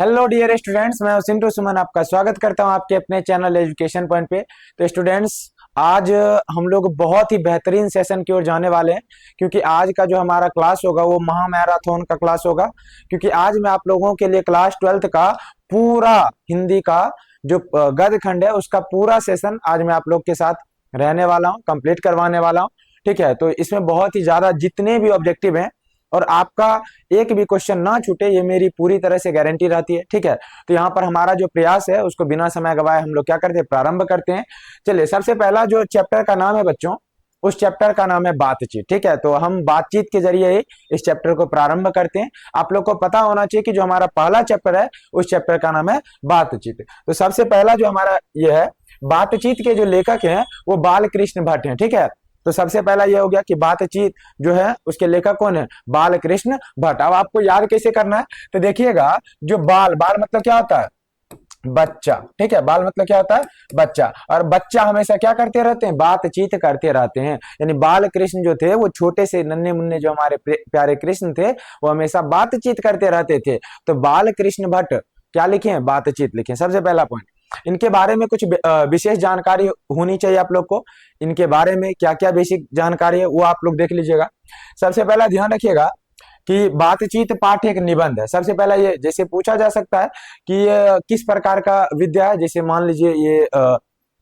Hello dear students, मैं सिंटू सुमन आपका स्वागत करता हूं आपके अपने चैनल एजुकेशन पॉइंट पे। तो स्टूडेंट्स, आज हम लोग बहुत ही बेहतरीन सेशन की ओर जाने वाले हैं, क्योंकि आज का जो हमारा क्लास होगा वो महा मैराथन का क्लास होगा। क्योंकि आज मैं आप लोगों के लिए क्लास 12th का पूरा हिंदी का जो गद्य खंड है उसका पूरा सेशन आज मैं आप लोग के साथ रहने वाला हूँ, कंप्लीट करवाने वाला हूँ। ठीक है, तो इसमें बहुत ही ज्यादा जितने भी ऑब्जेक्टिव हैं और आपका एक भी क्वेश्चन ना छूटे, ये मेरी पूरी तरह से गारंटी रहती है। ठीक है, तो यहाँ पर हमारा जो प्रयास है उसको बिना समय गवाए हम लोग क्या करते हैं, प्रारंभ करते हैं। चलिए, सबसे पहला जो चैप्टर का नाम है बच्चों, उस चैप्टर का नाम है बातचीत। ठीक है, तो हम बातचीत के जरिए ही इस चैप्टर को प्रारंभ करते हैं। आप लोग को पता होना चाहिए कि जो हमारा पहला चैप्टर है उस चैप्टर का नाम है बातचीत। तो सबसे पहला जो हमारा ये है, बातचीत के जो लेखक हैं वो बाल कृष्ण भट्ट हैं। ठीक है, तो सबसे पहला ये हो गया कि बातचीत जो है उसके लेखक कौन है, बाल कृष्ण भट्ट। अब आपको याद कैसे करना है, तो देखिएगा, जो बाल बाल मतलब क्या होता है, बच्चा। ठीक है, बाल मतलब क्या होता है, बच्चा। और बच्चा हमेशा क्या करते रहते हैं, बातचीत करते रहते हैं। यानी बाल कृष्ण जो थे वो छोटे से नन्हे मुन्ने जो हमारे प्यारे कृष्ण थे वो हमेशा बातचीत करते रहते थे। तो बाल कृष्ण भट्ट क्या लिखे हैं, बातचीत लिखे। सबसे पहला पॉइंट, इनके बारे में कुछ विशेष जानकारी होनी चाहिए आप लोग को। इनके बारे में क्या क्या बेसिक जानकारी है वो आप लोग देख लीजिएगा। सबसे पहला ध्यान रखिएगा कि बातचीत पाठ एक निबंध है। सबसे पहला ये जैसे पूछा जा सकता है कि ये किस प्रकार का विद्या है, जैसे मान लीजिए ये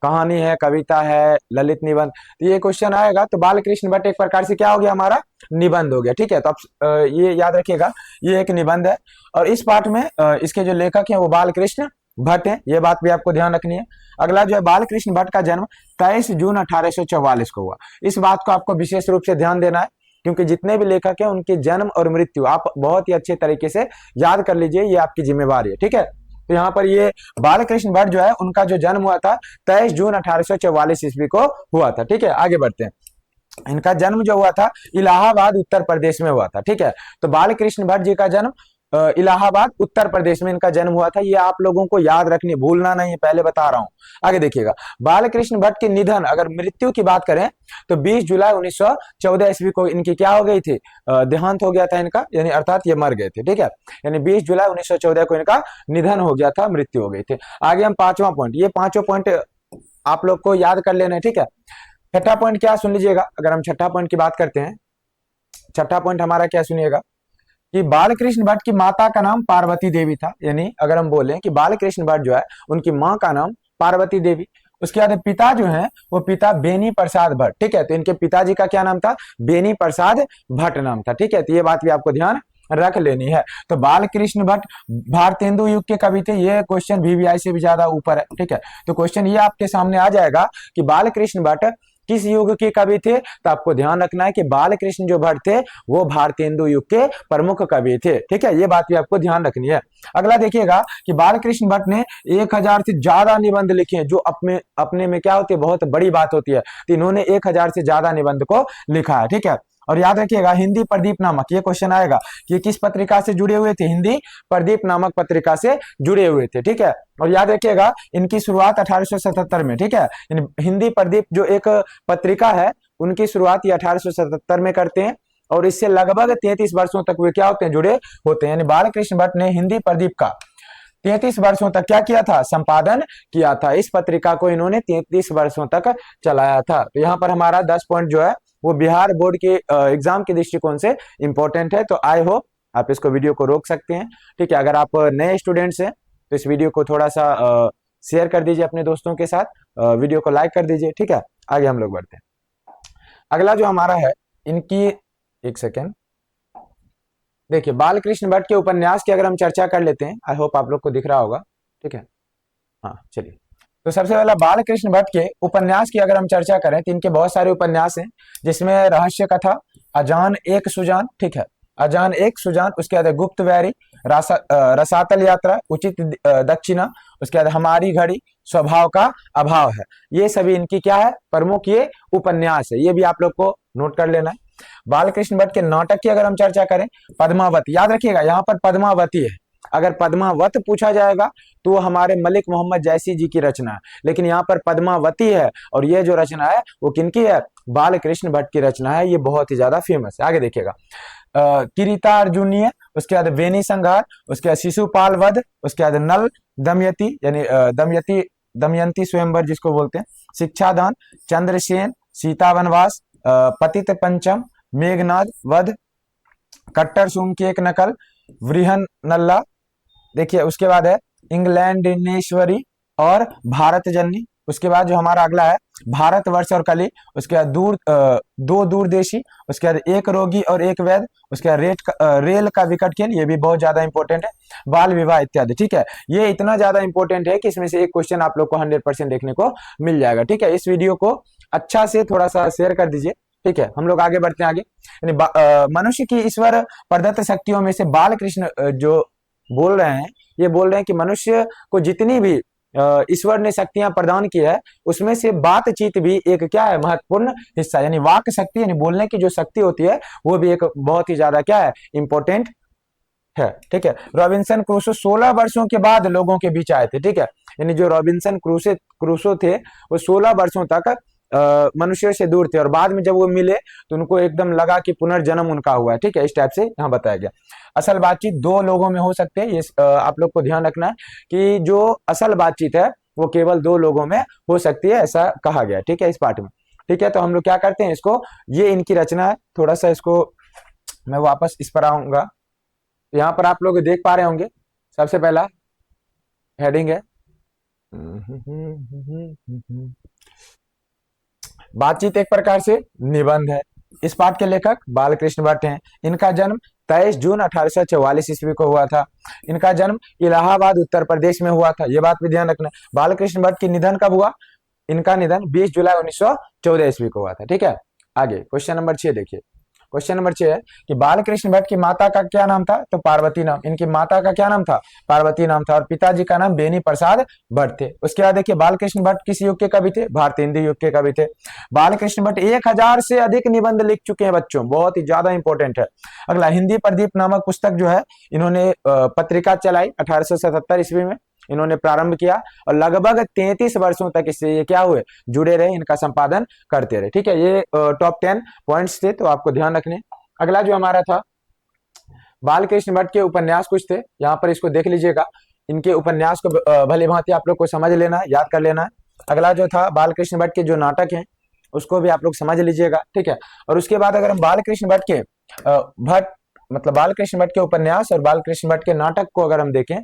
कहानी है, कविता है, ललित निबंध, तो ये क्वेश्चन आएगा तो बाल कृष्ण भट्ट एक प्रकार से क्या हो गया, हमारा निबंध हो गया। ठीक है, तो अब ये याद रखिएगा, ये एक निबंध है। और इस पाठ में इसके जो लेखक हैं वो बाल कृष्ण भट्ट है, ये बात भी आपको ध्यान रखनी है। अगला जो है, बाल कृष्ण भट्ट का जन्म 23 जून 1844 को हुआ। इस बात को आपको विशेष रूप से ध्यान देना है, क्योंकि जितने भी लेखक हैं उनके जन्म और मृत्यु आप बहुत ही अच्छे तरीके से याद कर लीजिए, ये आपकी जिम्मेवारी है। ठीक है, तो यहाँ पर ये बाल कृष्ण भट्ट जो है उनका जो जन्म हुआ था 23 जून 1844 ईस्वी को हुआ था। ठीक है, आगे बढ़ते हैं। इनका जन्म जो हुआ था इलाहाबाद उत्तर प्रदेश में हुआ था। ठीक है, तो बाल कृष्ण भट्ट जी का जन्म इलाहाबाद उत्तर प्रदेश में इनका जन्म हुआ था। ये आप लोगों को याद रखनी, भूलना नहीं है, पहले बता रहा हूं। आगे देखिएगा, बाल कृष्ण भट्ट के निधन, अगर मृत्यु की बात करें तो 20 जुलाई 1914 ईस्वी को इनकी क्या हो गई थी, देहांत हो गया था इनका, यानी अर्थात ये मर गए थे। ठीक है, यानी 20 जुलाई 1914 को इनका निधन हो गया था, मृत्यु हो गई थी। आगे हम पांचवा पॉइंट, ये पांचों पॉइंट आप लोग को याद कर लेना है। ठीक है, छठा पॉइंट क्या, सुन लीजिएगा। अगर हम छठा पॉइंट की बात करते हैं, छठा पॉइंट हमारा क्या, सुनिएगा कि बालकृष्ण भट्ट की माता का नाम पार्वती देवी था। यानी अगर हम बोले कि बालकृष्ण भट्ट जो है उनकी माँ का नाम पार्वती देवी। उसके बाद पिता जो है वो पिता बेनी प्रसाद भट्ट। ठीक है, तो इनके पिताजी का क्या नाम था, बेनी प्रसाद भट्ट नाम था। ठीक है, तो ये बात भी आपको ध्यान रख लेनी है। तो बालकृष्ण भट्ट भारतेंदु युग के कवि थे। ये क्वेश्चन VVI से भी ज्यादा ऊपर है। ठीक है, तो क्वेश्चन ये आपके सामने आ जाएगा कि बालकृष्ण भट्ट किस युग के कवि थे, तो आपको ध्यान रखना है कि बालकृष्ण जो भट्ट थे वो भारतेंदु युग के प्रमुख कवि थे। ठीक है, ये बात भी आपको ध्यान रखनी है। अगला देखिएगा कि बालकृष्ण भट्ट ने 1000 से ज्यादा निबंध लिखे हैं, जो अपने में क्या होती है, बहुत बड़ी बात होती है। तो इन्होंने 1000 से ज्यादा निबंध को लिखा है। ठीक है, और याद रखिएगा, हिंदी प्रदीप नामक, ये क्वेश्चन आएगा कि किस पत्रिका से जुड़े हुए थे, हिंदी प्रदीप नामक पत्रिका से जुड़े हुए थे। ठीक है, और याद रखिएगा इनकी शुरुआत 1877 में। ठीक है, हिंदी प्रदीप जो एक पत्रिका है उनकी शुरुआत ये 1877 में करते हैं, और इससे लगभग 33 वर्षों तक वे क्या होते हैं, जुड़े होते हैं। यानी बालकृष्ण भट्ट ने हिंदी प्रदीप का 33 वर्षों तक क्या किया था, संपादन किया था। इस पत्रिका को इन्होंने 33 वर्षों तक चलाया था। तो यहाँ पर हमारा 10 पॉइंट जो है वो बिहार बोर्ड के एग्जाम के दृष्टिकोण से इंपॉर्टेंट है। तो आई होप आप इसको वीडियो को रोक सकते हैं। ठीक है, अगर आप नए स्टूडेंट्स हैं तो इस वीडियो को थोड़ा सा शेयर कर दीजिए अपने दोस्तों के साथ, वीडियो को लाइक कर दीजिए। ठीक है, आगे हम लोग बढ़ते हैं। अगला जो हमारा है, इनकी एक सेकेंड देखिए, बालकृष्ण भट्ट के उपन्यास की अगर हम चर्चा कर लेते हैं, आई होप आप लोग को दिख रहा होगा। ठीक है, हाँ चलिए, तो सबसे पहला बालकृष्ण भट्ट के उपन्यास की अगर हम चर्चा करें तो इनके बहुत सारे उपन्यास हैं, जिसमें रहस्य कथा, अजान एक सुजान। ठीक है, अजान एक सुजान, उसके बाद गुप्त वैरी, रसातल यात्रा, उचित दक्षिणा, उसके बाद हमारी घड़ी, स्वभाव का अभाव है। ये सभी इनकी क्या है, प्रमुख ये उपन्यास है। ये भी आप लोग को नोट कर लेना है। बालकृष्ण भट्ट के नाटक की अगर हम चर्चा करें, पद्मावत, याद रखिएगा यहाँ पर पद्मावती है। अगर पद्मावत पूछा जाएगा तो हमारे मलिक मोहम्मद जैसी जी की रचना है, लेकिन यहाँ पर पद्मावती है, और ये जो रचना है वो किनकी है, बालकृष्ण भट्ट की रचना है। ये बहुत ही ज्यादा फेमस है। आगे देखिएगा, किरीता अर्जुनीय, उसके बाद वेणी संहार, उसके बाद शिशुपाल वध, उसके बाद नल दमयंती यानी दमयंती स्वयंवर जिसको बोलते हैं, शिक्षादान, चंद्रसेन, सीता वनवास, पतित पंचम, मेघनाद वध, कट्टर सुम की एक नकल, वृहन नल्ला। देखिए उसके बाद है इंग्लैंडेश्वरी और भारत जननी। उसके बाद जो हमारा अगला है भारतवर्ष और कली, उसके बाद दो दूरदेशी, उसके बाद एक रोगी और एक वैद्य, उसके बाद रेल का विकट खेल, ये भी बहुत ज्यादा इंपॉर्टेंट है, बाल विवाह इत्यादि। ठीक है, ये इतना ज्यादा इंपॉर्टेंट है कि इसमें से एक क्वेश्चन आप लोग को 100% देखने को मिल जाएगा। ठीक है, इस वीडियो को अच्छा से थोड़ा सा शेयर कर दीजिए। ठीक है, हम लोग आगे बढ़ते हैं। आगे यानी मनुष्य की ईश्वर प्रदत्त शक्तियों में से बाल कृष्ण जो बोल रहे हैं, ये बोल रहे हैं कि मनुष्य को जितनी भी ईश्वर ने शक्तियां प्रदान की है, उसमें से बातचीत भी एक क्या है, महत्वपूर्ण हिस्सा, यानी वाक शक्ति यानी बोलने की जो शक्ति होती है वो भी एक बहुत ही ज्यादा क्या है, इंपॉर्टेंट है। ठीक है, रॉबिन्सन क्रूसो 16 वर्षों के बाद लोगों के बीच आए थे। ठीक है, यानी जो रॉबिन्सन क्रूसो थे वो 16 वर्षों तक मनुष्य से दूर थे, और बाद में जब वो मिले तो उनको एकदम लगा कि पुनर्जन्म उनका हुआ है। ठीक है, इस टाइप से यहाँ बताया गया। असल बातचीत दो लोगों में हो सकते हैं, ये आप लोग को ध्यान रखना है कि जो असल बातचीत है वो केवल दो लोगों में हो सकती है, ऐसा कहा गया। ठीक है, इस पाठ में। ठीक है, तो हम लोग क्या करते हैं, इसको, ये इनकी रचना है, थोड़ा सा इसको मैं वापस इस पर आऊंगा। यहाँ पर आप लोग देख पा रहे होंगे, सबसे पहला हेडिंग है बातचीत एक प्रकार से निबंध है। इस पाठ के लेखक बालकृष्ण भट्ट हैं। इनका जन्म 23 जून 1844 ईस्वी को हुआ था। इनका जन्म इलाहाबाद उत्तर प्रदेश में हुआ था, ये बात भी ध्यान रखना। बालकृष्ण भट्ट की निधन कब हुआ, इनका निधन 20 जुलाई 1914 ईस्वी को हुआ था। ठीक है, आगे क्वेश्चन नंबर 6 देखिए। क्वेश्चन नंबर 6 है कि बालकृष्ण भट्ट की माता का क्या नाम था, तो पार्वती नाम। इनकी माता का क्या नाम था, पार्वती नाम था, और पिताजी का नाम बेनी प्रसाद भट्ट थे। उसके बाद देखिए बालकृष्ण भट्ट किस युग के कवि थे, भारतीय हिंदी युग के कवि थे। बालकृष्ण भट्ट 1000 से अधिक निबंध लिख चुके हैं बच्चों, बहुत ही ज्यादा इंपॉर्टेंट है। अगला हिंदी प्रदीप नामक पुस्तक जो है, इन्होंने पत्रिका चलाई 1877 ईस्वी में इन्होंने प्रारंभ किया, और लगभग 33 वर्षों तक इससे ये क्या हुए, जुड़े रहे, इनका संपादन करते रहे। ठीक है, ये टॉप 10 पॉइंट्स थे, तो आपको ध्यान रखने। अगला जो हमारा था बालकृष्ण भट्ट के उपन्यास कुछ थे, यहाँ पर इसको देख लीजिएगा। इनके उपन्यास को भली भांति आप लोग को समझ लेना है, याद कर लेना है। अगला जो था बालकृष्ण भट्ट के जो नाटक हैं उसको भी आप लोग समझ लीजिएगा। ठीक है, और उसके बाद अगर हम बालकृष्ण भट्ट के बालकृष्ण भट्ट के उपन्यास और बालकृष्ण भट्ट के नाटक को अगर हम देखें,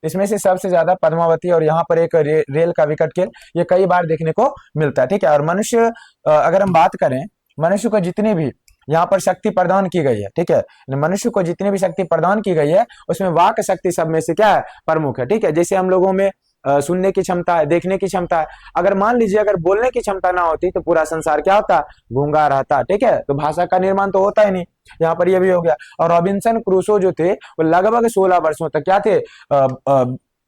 इसमें से सबसे ज्यादा पद्मावती और यहाँ पर एक रेल का विकट खेल, ये कई बार देखने को मिलता है। ठीक है, और मनुष्य अगर हम बात करें, मनुष्य को जितनी भी यहाँ पर शक्ति प्रदान की गई है, ठीक है, मनुष्य को जितनी भी शक्ति प्रदान की गई है उसमें वाक शक्ति सब में से क्या है, प्रमुख है। ठीक है, जैसे हम लोगों में सुनने की क्षमता है, देखने की क्षमता है, अगर मान लीजिए अगर बोलने की क्षमता ना होती तो पूरा संसार क्या होता, गूंगा रहता। ठीक है, तो भाषा का निर्माण तो होता ही नहीं, यहाँ पर ये भी हो गया। और रॉबिन्सन क्रूसो जो थे वो लगभग 16 वर्षों तक क्या थे,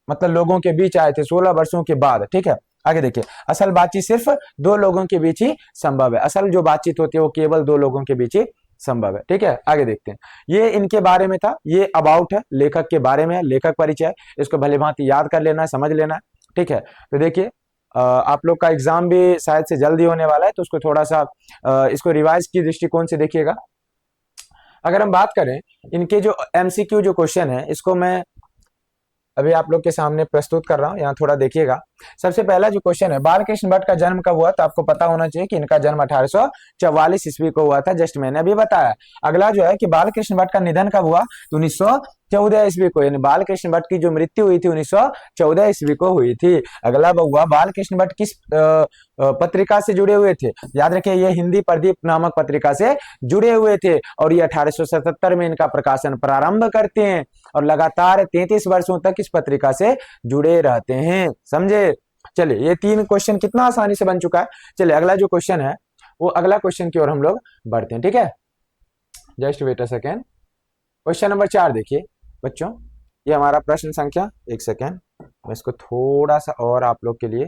मतलब लोगों के बीच आए थे 16 वर्षों के बाद। ठीक है, आगे देखिए, असल बातचीत सिर्फ दो लोगों के बीच ही संभव है, असल जो बातचीत होती है वो केवल दो लोगों के बीच ही संभव है। ठीक है, आगे देखते हैं। ये इनके बारे में था, ये अबाउट है, लेखक के बारे में है, लेखक परिचय, इसको भली भांति याद कर लेना है, समझ लेना है। ठीक है, तो देखिए आप लोग का एग्जाम भी शायद से जल्दी होने वाला है, तो उसको थोड़ा सा इसको रिवाइज की दृष्टिकोण से देखिएगा। अगर हम बात करें इनके जो एमसीक्यू जो क्वेश्चन है, इसको मैं अभी आप लोग के सामने प्रस्तुत कर रहा हूं, यहाँ थोड़ा देखिएगा। सबसे पहला जो क्वेश्चन है, बालकृष्ण भट्ट का जन्म कब हुआ, तो आपको पता होना चाहिए कि इनका जन्म 1844 ईस्वी को हुआ था, जस्ट मैंने अभी बताया। अगला जो है कि बालकृष्ण भट्ट का निधन कब हुआ, तो 1914 ईस्वी को, यानी बालकृष्ण भट्ट की जो मृत्यु हुई थी 1914 ईस्वी को हुई थी। अगला हुआ बालकृष्ण भट्ट किस पत्रिका से जुड़े हुए थे, याद रखिए ये हिंदी प्रदीप नामक पत्रिका से जुड़े हुए थे, और ये 1877 में इनका प्रकाशन प्रारंभ करते हैं, और लगातार 33 वर्षों तक इस पत्रिका से जुड़े रहते हैं। समझे? चलिए, ये 3 क्वेश्चन कितना आसानी से बन चुका है। चलिए अगला जो क्वेश्चन है वो अगला क्वेश्चन की ओर हम लोग बढ़ते हैं। ठीक है, just wait a second. Question number 4 देखिए बच्चों, ये हमारा प्रश्न संख्या, एक सेकेंड मैं इसको थोड़ा सा और आप लोग के लिए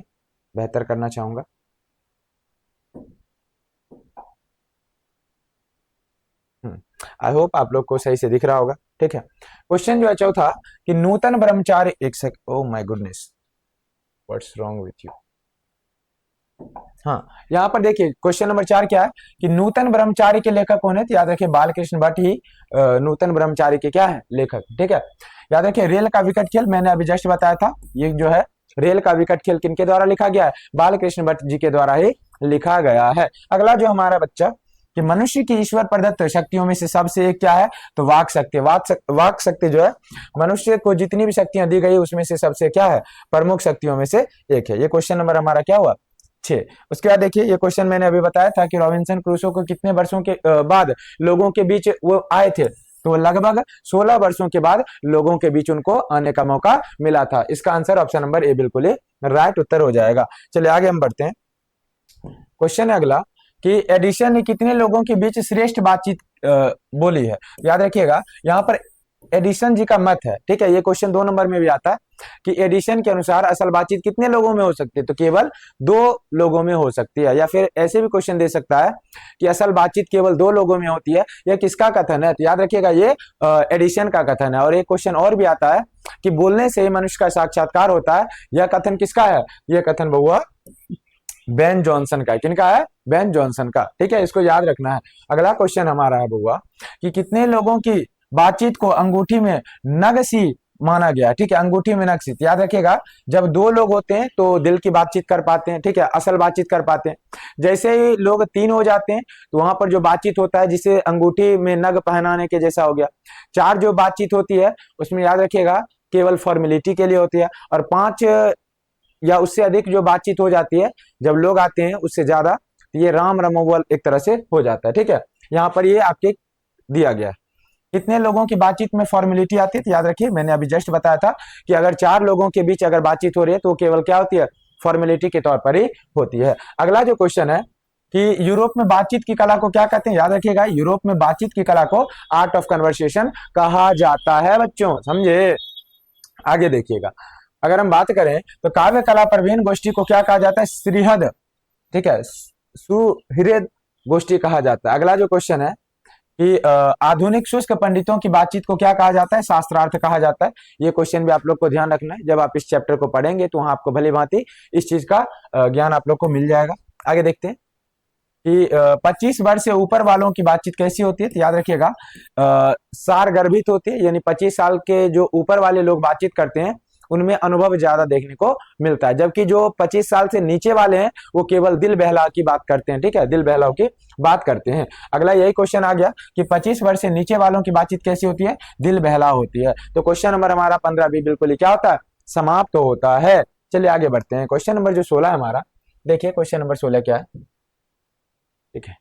बेहतर करना चाहूंगा। आई होप आप लोग को सही से दिख रहा होगा। ठीक है, क्वेश्चन जो है चौथा कि नूतन ब्रह्मचारी, एक second, oh my goodness, what's wrong with you. हाँ, यहाँ पर देखिए क्वेश्चन नंबर 4 क्या है कि नूतन ब्रह्मचारी के लेखक कौन है? तो याद रखिए बालकृष्ण भट्ट ही नूतन ब्रह्मचारी के क्या है लेखक। ठीक है, याद रखिए रेल का विकट खेल मैंने अभी जस्ट बताया था, ये जो है रेल का विकट खेल किनके द्वारा लिखा गया है? बालकृष्ण भट्ट जी के द्वारा ही लिखा गया है। अगला जो हमारा बच्चा कि मनुष्य की ईश्वर प्रदत्त शक्तियों में से सबसे एक क्या है? तो वाक शक्ति। वाक शक्ति जो है मनुष्य को जितनी भी शक्तियां दी गई उसमें से सबसे क्या है? प्रमुख शक्तियों में से एक है। ये क्वेश्चन नंबर हमारा क्या हुआ? 6। उसके बाद देखिए ये क्वेश्चन मैंने अभी बताया था कि रॉबिन्सन क्रूसो को कितने वर्षों के बाद लोगों के बीच वो आए थे? तो लगभग 16 वर्षों के बाद लोगों के बीच उनको आने का मौका मिला था। इसका आंसर ऑप्शन नंबर ए बिल्कुल ही राइट उत्तर हो जाएगा। चलिए आगे हम बढ़ते हैं। क्वेश्चन है अगला कि एडिशन ने कितने लोगों के बीच श्रेष्ठ बातचीत बोली है? याद रखिएगा यहाँ पर एडिशन जी का मत है। ठीक है, ये क्वेश्चन 2 नंबर में भी आता है कि एडिशन के अनुसार असल बातचीत कितने लोगों में हो सकती है? तो केवल 2 लोगों में हो सकती है। या फिर ऐसे भी क्वेश्चन दे सकता है कि असल बातचीत केवल 2 लोगों में होती है। यह किसका कथन है? तो याद रखिएगा ये एडिशन का कथन है। और एक क्वेश्चन और भी आता है कि बोलने से ही मनुष्य का साक्षात्कार होता है। यह कथन किसका है? यह कथन बहुआ बेन जॉनसन का है। किनका है? बेन जॉनसन का। ठीक है, इसको याद रखना है। अगला क्वेश्चन हमारा है बहुआ कि कितने लोगों की बातचीत को अंगूठी में नग सी माना गया? ठीक है, अंगूठी में नग सी। याद रखिएगा जब 2 लोग होते हैं तो दिल की बातचीत कर पाते हैं। ठीक है, असल बातचीत कर पाते हैं। जैसे ही लोग 3 हो जाते हैं तो वहां पर जो बातचीत होता है जिसे अंगूठी में नग पहनाने के जैसा हो गया। 4 जो बातचीत होती है उसमें याद रखिएगा केवल फॉर्मेलिटी के लिए होती है। और 5 या उससे अधिक जो बातचीत हो जाती है जब लोग आते हैं उससे ज्यादा, तो ये राम रमोवल एक तरह से हो जाता है। ठीक है, यहाँ पर ये आपके दिया गया है। कितने लोगों की बातचीत में फॉर्मेलिटी आती है? तो याद रखिए मैंने अभी जस्ट बताया था कि अगर 4 लोगों के बीच अगर बातचीत हो रही है तो केवल क्या होती है? फॉर्मेलिटी के तौर पर ही होती है। अगला जो क्वेश्चन है कि यूरोप में बातचीत की कला को क्या कहते हैं? याद रखिएगा यूरोप में बातचीत की कला को आर्ट ऑफ कन्वर्सेशन कहा जाता है बच्चों, समझे। आगे देखिएगा, अगर हम बात करें तो काव्य कला प्रवीण गोष्ठी को क्या कहा जाता है? सुहृद। ठीक है, सुहृद गोष्ठी कहा जाता है। अगला जो क्वेश्चन है कि आधुनिक शुष्क पंडितों की बातचीत को क्या कहा जाता है? शास्त्रार्थ कहा जाता है। ये क्वेश्चन भी आप लोग को ध्यान रखना है। जब आप इस चैप्टर को पढ़ेंगे तो वहां आपको भली भांति इस चीज का ज्ञान आप लोग को मिल जाएगा। आगे देखते हैं कि 25 वर्ष से ऊपर वालों की बातचीत कैसी होती है? तो याद रखिएगा सारगर्भित होती है, यानी 25 साल के जो ऊपर वाले लोग बातचीत करते हैं उनमें अनुभव ज्यादा देखने को मिलता है। जबकि जो 25 साल से नीचे वाले हैं वो केवल दिल बहलाव की बात करते हैं। ठीक है, दिल बहलाव की बात करते हैं। अगला यही क्वेश्चन आ गया कि 25 वर्ष से नीचे वालों की बातचीत कैसी होती है? दिल बहलाव होती है। तो क्वेश्चन नंबर हमारा 15 भी बिल्कुल ही क्या होता है? समाप्त होता है। चलिए आगे बढ़ते हैं। क्वेश्चन नंबर जो 16 है हमारा, देखिए क्वेश्चन नंबर 16 क्या है। ठीक है,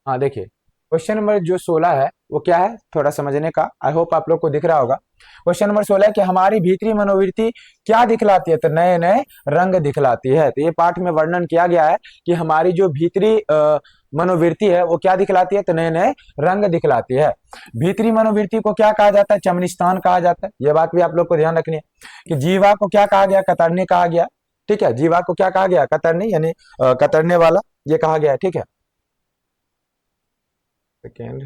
हाँ देखिए क्वेश्चन नंबर जो 16 है वो क्या है, थोड़ा समझने का आई होप आप लोग को दिख रहा होगा। क्वेश्चन नंबर 16 है कि हमारी भीतरी मनोवृत्ति क्या दिखलाती है? तो नए नए रंग दिखलाती है। तो ये पाठ में वर्णन किया गया है कि हमारी जो भीतरी मनोवृत्ति है वो क्या दिखलाती है? तो नए नए रंग दिखलाती है। भीतरी मनोवृत्ति को क्या कहा जाता है? चमनिस्तान कहा जाता है। ये बात भी आप लोग को ध्यान रखनी है कि जीवा को क्या कहा गया? कतरनी कहा गया। ठीक है, जीवा को क्या कहा गया? कतरनी, यानी कतरने वाला ये कहा गया है। ठीक है, सेकेंड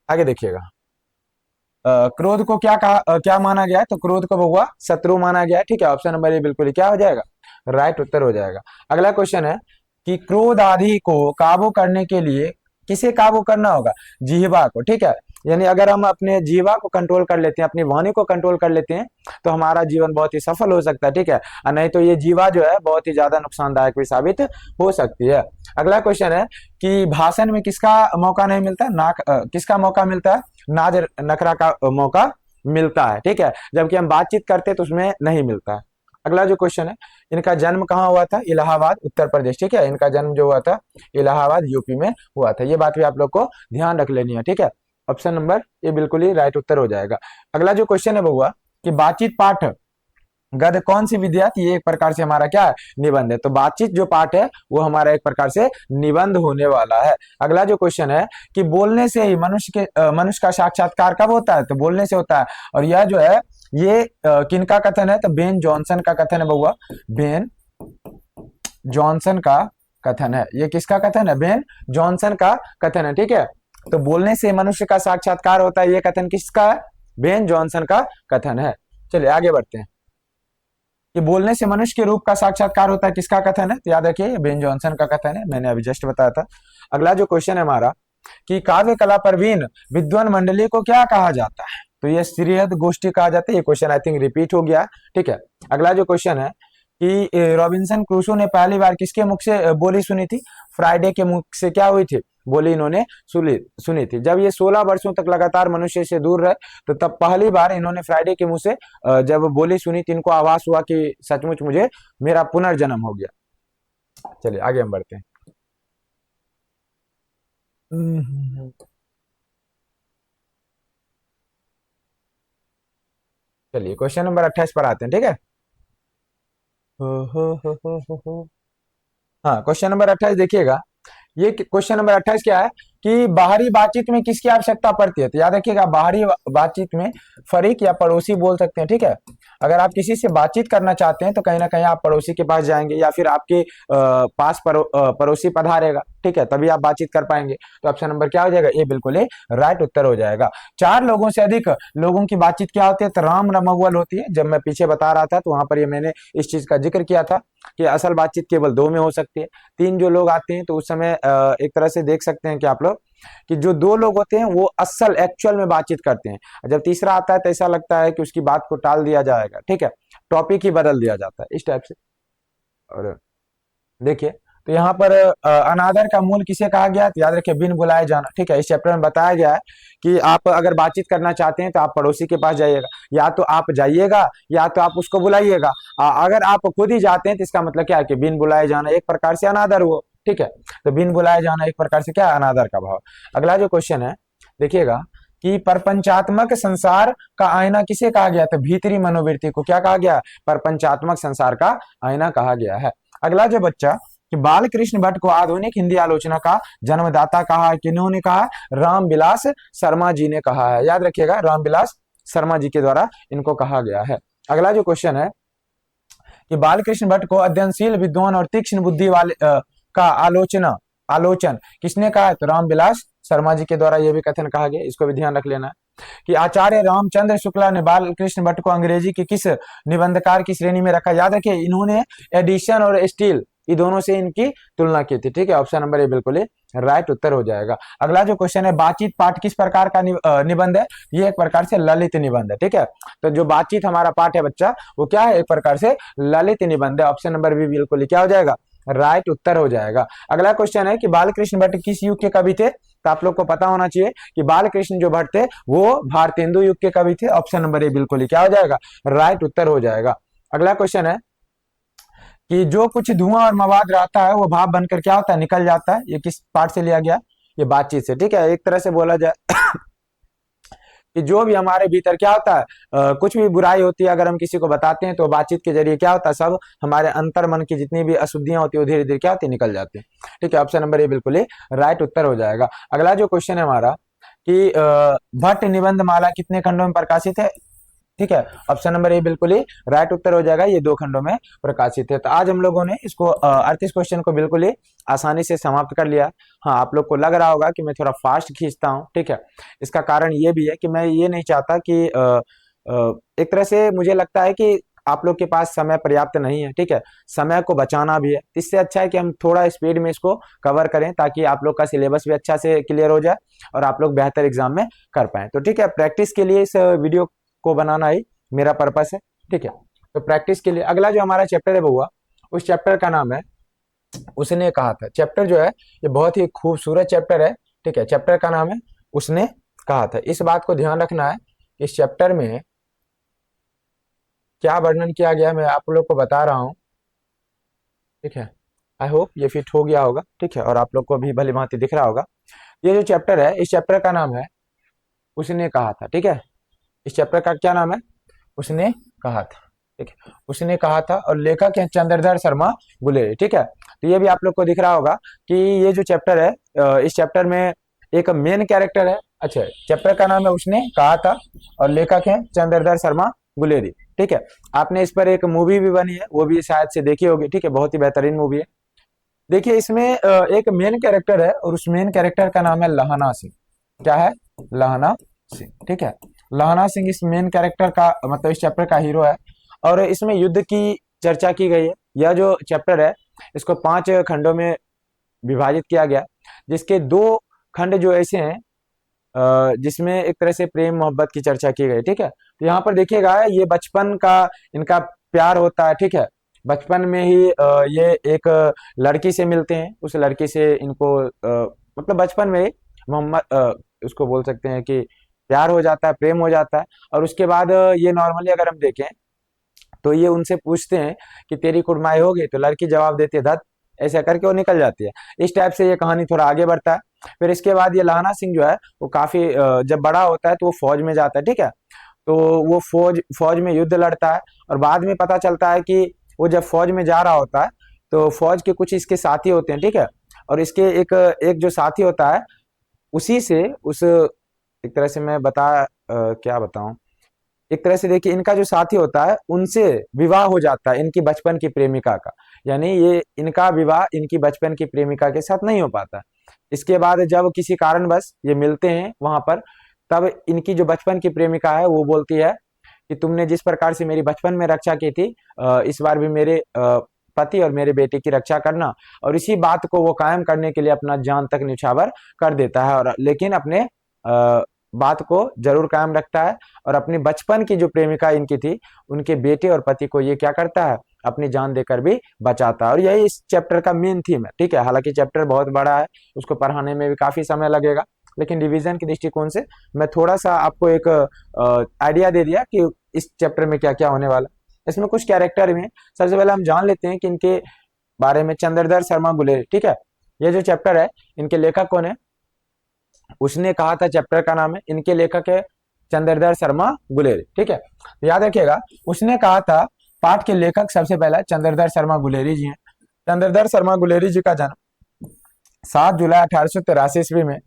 आगे देखिएगा क्रोध को क्या कहा क्या माना गया है? तो क्रोध को बहुआ शत्रु माना गया है। ठीक है, ऑप्शन नंबर ए बिल्कुल ही क्या हो जाएगा? राइट उत्तर हो जाएगा। अगला क्वेश्चन है कि क्रोध आदि को काबू करने के लिए किसे काबू करना होगा? जीवा को। ठीक है, यानी अगर हम अपने जीवा को कंट्रोल कर लेते हैं, अपनी वाणी को कंट्रोल कर लेते हैं तो हमारा जीवन बहुत ही सफल हो सकता है। ठीक है, और नहीं तो ये जीवा जो है बहुत ही ज्यादा नुकसानदायक भी साबित हो सकती है। अगला क्वेश्चन है कि भाषण में किसका मौका नहीं मिलता? किसका मौका मिलता है? नाज नखरा का मौका मिलता है। ठीक है, जबकि हम बातचीत करते हैं तो उसमें नहीं मिलता है। अगला जो क्वेश्चन है, इनका जन्म कहाँ हुआ था? इलाहाबाद उत्तर प्रदेश। ठीक है, इनका जन्म जो हुआ था इलाहाबाद यूपी में हुआ था। ये बात भी आप लोग को ध्यान रख लेनी है। ठीक है, ऑप्शन नंबर ये बिल्कुल ही राइट उत्तर हो जाएगा। अगला जो क्वेश्चन है वो हुआ कि बातचीत पाठ गद्य कौन सी विद्या थी? ये एक प्रकार से हमारा क्या है? निबंध है। तो बातचीत जो पाठ है वो हमारा एक प्रकार से निबंध होने वाला है। अगला जो क्वेश्चन है कि बोलने से ही मनुष्य का साक्षात्कार कब होता है? तो बोलने से होता है। और यह जो है ये किनका कथन है? तो बेन जॉनसन का कथन है बउआ, बेन जॉनसन का कथन है। ये किसका कथन है? बेन जॉनसन का कथन है। ठीक है, तो बोलने से मनुष्य का साक्षात्कार होता है, ये कथन किसका है? बेन जॉनसन का कथन है। चलिए आगे बढ़ते हैं। कि बोलने से मनुष्य के रूप का साक्षात्कार होता है, किसका कथन है? तो याद रखिए बेन जॉनसन का कथन है, मैंने अभी जस्ट बताया था। अगला जो क्वेश्चन है हमारा कि काव्य कला प्रवीण विद्वान मंडली को क्या कहा जाता है? तो ये श्रीहद गोष्ठी कहा जाता है। ये क्वेश्चन आई थिंक रिपीट हो गया। ठीक है, अगला जो क्वेश्चन है कि रॉबिन्सन क्रूसो ने पहली बार किसके मुख से बोली सुनी थी? फ्राइडे के मुख से क्या हुई थी? बोली इन्होंने सुनी थी। जब ये 16 वर्षों तक लगातार मनुष्य से दूर रहे तो तब पहली बार इन्होंने फ्राइडे के मुंह से जब बोली सुनी थी, इनको आभास हुआ कि सचमुच मुझे मेरा पुनर्जन्म हो गया। चलिए आगे हम बढ़ते हैं। चलिए क्वेश्चन नंबर 28 पर आते हैं। ठीक है, हो। हाँ, क्वेश्चन नंबर 28 देखिएगा। ये क्वेश्चन नंबर 28 क्या है कि बाहरी बातचीत में किसकी आवश्यकता पड़ती है? तो याद रखिएगा बाहरी बातचीत में फरीक या पड़ोसी बोल सकते हैं। ठीक है, अगर आप किसी से बातचीत करना चाहते हैं तो कहीं ना कहीं आप पड़ोसी के पास जाएंगे या फिर आपके पास पड़ोसी पधारेगा। ठीक है, तभी आप बातचीत कर पाएंगे। तो ऑप्शन नंबर क्या हो जाएगा? ये बिल्कुल ही राइट उत्तर हो जाएगा। 4 लोगों से अधिक लोगों की बातचीत क्या होती है? तो राम रमव्वल होती है। जब मैं पीछे बता रहा था तो वहां पर ये मैंने इस चीज का जिक्र किया था कि असल बातचीत केवल 2 में हो सकती है। 3 जो लोग आते हैं तो उस समय एक तरह से देख सकते हैं कि आप लोग कि जो 2 लोग होते हैं वो असल एक्चुअल में बातचीत करते हैं। जब तीसरा आता है तो ऐसा लगता है कि उसकी बात को टाल दिया जाएगा। ठीक है, टॉपिक ही बदल दिया जाता है इस टाइप से। और देखिए तो यहाँ पर अनादर का मूल किसे कहा गया? तो याद रखिए बिन बुलाए जाना। ठीक है, इस चैप्टर में बताया गया है कि आप अगर बातचीत करना चाहते हैं तो आप पड़ोसी के पास जाइएगा, या तो आप जाइएगा या तो आप उसको बुलाइएगा। अगर आप खुद ही जाते हैं तो इसका मतलब क्या है कि बिन बुलाए जाना एक प्रकार से अनादर हुआ। ठीक है, तो बिन बुलाए जाना एक प्रकार से क्या है? अनादर का भाव। अगला जो क्वेश्चन है देखिएगा कि प्रपंचात्मक संसार का आईना किसे कहा गया? तो भीतरी मनोवृत्ति को क्या कहा गया? प्रपंचात्मक संसार का आईना कहा गया है। अगला जो बच्चा कि बाल कृष्ण भट्ट को आधुनिक हिंदी आलोचना का जन्मदाता कहा है, किन्होंने कहा? रामविलास शर्मा जी ने कहा है। याद रखिएगा रामविलास शर्मा जी के द्वारा इनको कहा गया है। अगला जो क्वेश्चन है कि बाल कृष्ण भट्ट को अध्ययनशील विद्वान और तीक्ष्ण बुद्धि वाले का आलोचन किसने कहा है? तो रामविलास शर्मा जी के द्वारा यह भी कथन कहा गया। इसको भी ध्यान रख लेना है कि आचार्य रामचंद्र शुक्ला ने बाल कृष्ण भट्ट को अंग्रेजी के किस निबंधकार की श्रेणी में रखा? याद रखिए इन्होंने एडिशन और स्टील ये दोनों से इनकी तुलना की थी। ठीक है, ऑप्शन नंबर ए बिल्कुल राइट उत्तर हो जाएगा। अगला जो क्वेश्चन है बातचीत पाठ किस प्रकार का निबंध है? ये एक प्रकार से ललित निबंध है। ठीक है, तो जो बातचीत हमारा पाठ है बच्चा वो क्या है? एक प्रकार से ललित निबंध है। ऑप्शन नंबर बी बिल्कुल क्या हो जाएगा? राइट उत्तर हो जाएगा। अगला क्वेश्चन है कि बाल कृष्ण भट्ट किस युग के कवि थे? तो आप लोग को पता होना चाहिए कि बाल कृष्ण जो भट्ट थे वो भारतेंदु युग के कवि थे। ऑप्शन नंबर ए बिल्कुल क्या हो जाएगा? राइट उत्तर हो जाएगा। अगला क्वेश्चन है कि जो कुछ धुआं और मवाद रहता है वो भाप बनकर क्या होता है? निकल जाता है। ये किस पार्ट से लिया गया? ये बातचीत से। ठीक है, एक तरह से बोला जाए कि जो भी हमारे भीतर क्या होता है कुछ भी बुराई होती है अगर हम किसी को बताते हैं तो बातचीत के जरिए क्या होता है? सब हमारे अंतर मन की जितनी भी अशुद्धियां होती है धीरे धीरे क्या होती है? निकल जाती है। ठीक है, ऑप्शन नंबर ए बिल्कुल राइट उत्तर हो जाएगा। अगला जो क्वेश्चन है हमारा कि भट्ट निबंध माला कितने खंडों में प्रकाशित है? ठीक है, ऑप्शन नंबर ए बिल्कुल ही राइट उत्तर हो जाएगा। ये 2 खंडों में प्रकाशित है। तो आज हम लोगों ने इसको 38 क्वेश्चन को बिल्कुल ही आसानी से समाप्त कर लिया। हाँ, आप लोग को लग रहा होगा कि मैं थोड़ा फास्ट खींचता हूँ। ठीक है, इसका कारण ये भी है कि मैं ये नहीं चाहता कि एक तरह से मुझे लगता है कि आप लोग के पास समय पर्याप्त नहीं है। ठीक है, समय को बचाना भी है। इससे अच्छा है कि हम थोड़ा स्पीड में इसको कवर करें ताकि आप लोग का सिलेबस भी अच्छा से क्लियर हो जाए और आप लोग बेहतर एग्जाम में कर पाए। तो ठीक है, प्रैक्टिस के लिए इस वीडियो को बनाना ही मेरा पर्पस है। ठीक है, तो प्रैक्टिस के लिए अगला जो हमारा चैप्टर है बउआ, उस चैप्टर का नाम है उसने कहा था। चैप्टर जो है ये बहुत ही खूबसूरत चैप्टर है। ठीक है, चैप्टर का नाम है उसने कहा था। इस बात को ध्यान रखना है इस चैप्टर में क्या वर्णन किया गया मैं आप लोग को बता रहा हूं। ठीक है, आई होप ये फिट हो गया होगा। ठीक है, और आप लोग को भी भली भांति दिख रहा होगा। ये जो चैप्टर है इस चैप्टर का नाम है उसने कहा था। ठीक है, इस चैप्टर का क्या नाम है? उसने कहा था। ठीक है, उसने कहा था और लेखक है चंद्रधर शर्मा गुलेरी। ठीक है, तो ये भी आप लोग को दिख रहा होगा कि ये जो चैप्टर है इस चैप्टर में एक मेन कैरेक्टर है। अच्छा, चैप्टर का नाम है उसने कहा था और लेखक है चंद्रधर शर्मा गुलेरी। ठीक है, आपने इस पर एक मूवी भी बनी है, वो भी शायद से देखी होगी। ठीक है, बहुत ही बेहतरीन मूवी है। देखिए इसमें एक मेन कैरेक्टर है और उस मेन कैरेक्टर का नाम है लहाना सिंह। क्या है? लहाना सिंह। ठीक है, लहाना सिंह इस मेन कैरेक्टर का मतलब इस चैप्टर का हीरो है और इसमें युद्ध की चर्चा की गई है। यह जो चैप्टर है इसको 5 खंडों में विभाजित किया गया, जिसके 2 खंड जो ऐसे हैं जिसमें एक तरह से प्रेम मोहब्बत की चर्चा की गई। ठीक है, तो यहाँ पर देखिएगा ये बचपन का इनका प्यार होता है। ठीक है, बचपन में ही ये एक लड़की से मिलते हैं, उस लड़की से इनको मतलब बचपन में ही मोहम्मद उसको बोल सकते हैं कि प्यार हो जाता है, प्रेम हो जाता है। और उसके बाद ये नॉर्मली अगर हम देखें तो ये उनसे पूछते हैं कि तेरी कुड़माई होगी, तो लड़की जवाब देती है धत, ऐसा करके वो निकल जाती है। इस टाइप से ये कहानी थोड़ा आगे बढ़ता है। फिर इसके बाद ये लहाना सिंह जो है वो काफी जब बड़ा होता है तो वो फौज में जाता है। ठीक है, तो वो फौज फौज में युद्ध लड़ता है और बाद में पता चलता है कि वो जब फौज में जा रहा होता है तो फौज के कुछ इसके साथी होते हैं। ठीक है, और इसके एक एक जो साथी होता है उसी से उस एक तरह से मैं क्या बताऊं, एक तरह से देखिए इनका जो साथी होता है उनसे विवाह हो जाता है इनकी बचपन की प्रेमिका का। यानी ये इनका विवाह इनकी बचपन की प्रेमिका के साथ नहीं हो पाता। इसके बाद जब किसी कारणवश ये मिलते हैं वहां पर, तब इनकी जो बचपन की प्रेमिका है वो बोलती है कि तुमने जिस प्रकार से मेरी बचपन में रक्षा की थी इस बार भी मेरे पति और मेरे बेटे की रक्षा करना। और इसी बात को वो कायम करने के लिए अपना जान तक न्यौछावर कर देता है, और लेकिन अपने बात को जरूर कायम रखता है और अपनी बचपन की जो प्रेमिका इनकी थी उनके बेटे और पति को ये क्या करता है, अपनी जान देकर भी बचाता है। और यही इस चैप्टर का मेन थीम है। ठीक है, हालांकि चैप्टर बहुत बड़ा है, उसको पढ़ाने में भी काफी समय लगेगा, लेकिन रिवीजन के दृष्टिकोण से मैं थोड़ा सा आपको एक आइडिया दे दिया कि इस चैप्टर में क्या क्या होने वाला। इसमें कुछ कैरेक्टर भी हैं। सबसे पहले हम जान लेते हैं कि इनके बारे में। चंद्रधर शर्मा गुलेरी, ठीक है, ये जो चैप्टर है इनके लेखक कौन है, उसने कहा था चैप्टर का नाम है, इनके लेखक है चंद्रधर शर्मा गुलेरी। ठीक है, तो याद रखिएगा उसने कहा था, पाठ के लेखक सबसे पहला चंद्रधर शर्मा गुलेरी जी हैं। चंद्रधर शर्मा गुलेरी जी का जन्म 7 जुलाई 1883 ईस्वी में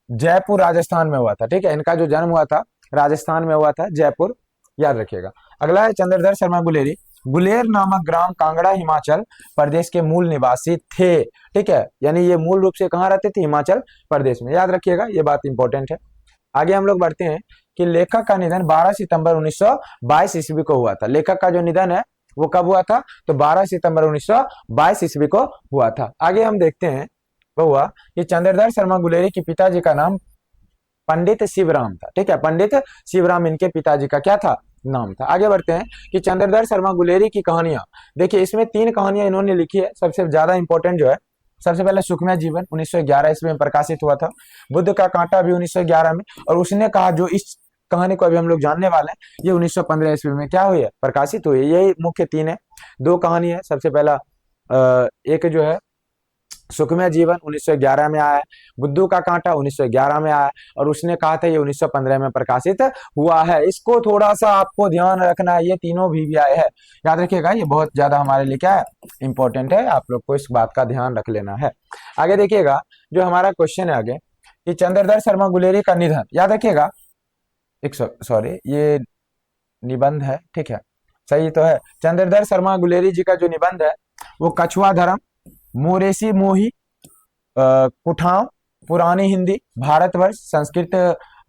जयपुर राजस्थान में हुआ था। ठीक है, इनका जो जन्म हुआ था राजस्थान में हुआ था, जयपुर, याद रखिएगा। अगला है चंद्रधर शर्मा गुलेरी, गुलेर नामक ग्राम कांगड़ा हिमाचल प्रदेश के मूल निवासी थे। ठीक है, यानी ये मूल रूप से कहाँ रहते थे, हिमाचल प्रदेश में, याद रखिएगा, ये बात इंपॉर्टेंट है। आगे हम लोग बढ़ते हैं कि लेखक का निधन 12 सितंबर 1922 ईस्वी को हुआ था। लेखक का जो निधन है वो कब हुआ था, तो 12 सितंबर 1922 ईस्वी को हुआ था। आगे हम देखते हैं वो हुआ कि चंद्रधर शर्मा गुलेरी के पिताजी का नाम पंडित शिवराम था। ठीक है, पंडित शिवराम इनके पिताजी का क्या था, नाम था। आगे बढ़ते हैं कि चंद्रधर शर्मा गुलेरी की कहानियां, देखिए इसमें 3 कहानियां इन्होंने लिखी है। सबसे ज्यादा इंपॉर्टेंट जो है, सबसे पहले सुखमय जीवन 1911 ईस्वी में प्रकाशित हुआ था, बुद्ध का कांटा भी 1911 में, और उसने कहा जो इस कहानी को अभी हम लोग जानने वाले हैं ये 1915 ईस्वी में क्या हुई है, प्रकाशित हुई है। यही मुख्य 3 है, 2 कहानी है। सबसे पहला एक जो है सुखमय जीवन 1911 में आया है, बुद्धू का कांटा 1911 में आया है, और उसने कहा था ये 1915 में प्रकाशित हुआ है। इसको थोड़ा सा आपको ध्यान रखना है, ये तीनों भी आए हैं, याद रखिएगा, ये बहुत ज्यादा हमारे लिए क्या है, इंपॉर्टेंट है, आप लोग को इस बात का ध्यान रख लेना है। आगे देखिएगा जो हमारा क्वेश्चन है आगे कि चंद्रधर शर्मा गुलेरी का निधन, याद रखिएगा, एक सॉरी ये निबंध है, ठीक है, सही तो है। चंद्रधर शर्मा गुलेरी जी का जो निबंध है वो कछुआ धर्म, मोरेसी मोही, कुठाव, पुरानी हिंदी, भारतवर्ष, संस्कृत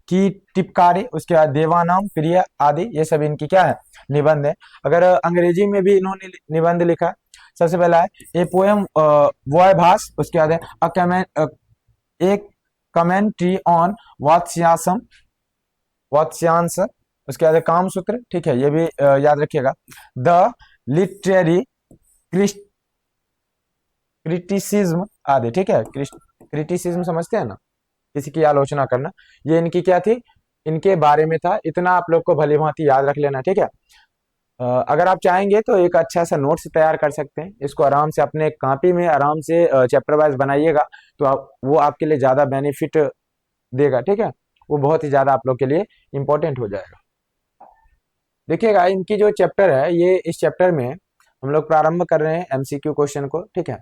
की टिपकारी, उसके बाद देवानाम प्रिय आदि, ये सब इनकी क्या है, निबंध है। अगर अंग्रेजी में भी इन्होंने निबंध लिखा, सबसे पहला है ए पोएम वॉयभास, उसके बाद है एक कमेंट्री ऑन वात्स्यासम वात्स्यांश, उसके बाद है कामसूत्र, ठीक है, ये भी याद रखिएगा। द लिटरेरी क्रिटिसिज्म आदि, ठीक है, क्रिटिसिज्म समझते हैं ना, किसी की आलोचना करना, ये इनकी क्या थी, इनके बारे में था। इतना आप लोग को भली भांति याद रख लेना, ठीक है। अगर आप चाहेंगे तो एक अच्छा सा नोट्स तैयार कर सकते हैं, इसको आराम से अपने कॉपी में आराम से चैप्टर वाइज बनाइएगा, तो वो आपके लिए ज्यादा बेनिफिट देगा, ठीक है, वो बहुत ही ज्यादा आप लोग के लिए इंपॉर्टेंट हो जाएगा। देखिएगा इनकी जो चैप्टर है, ये इस चैप्टर में हम लोग प्रारंभ कर रहे हैं एमसीक्यू क्वेश्चन को, ठीक है।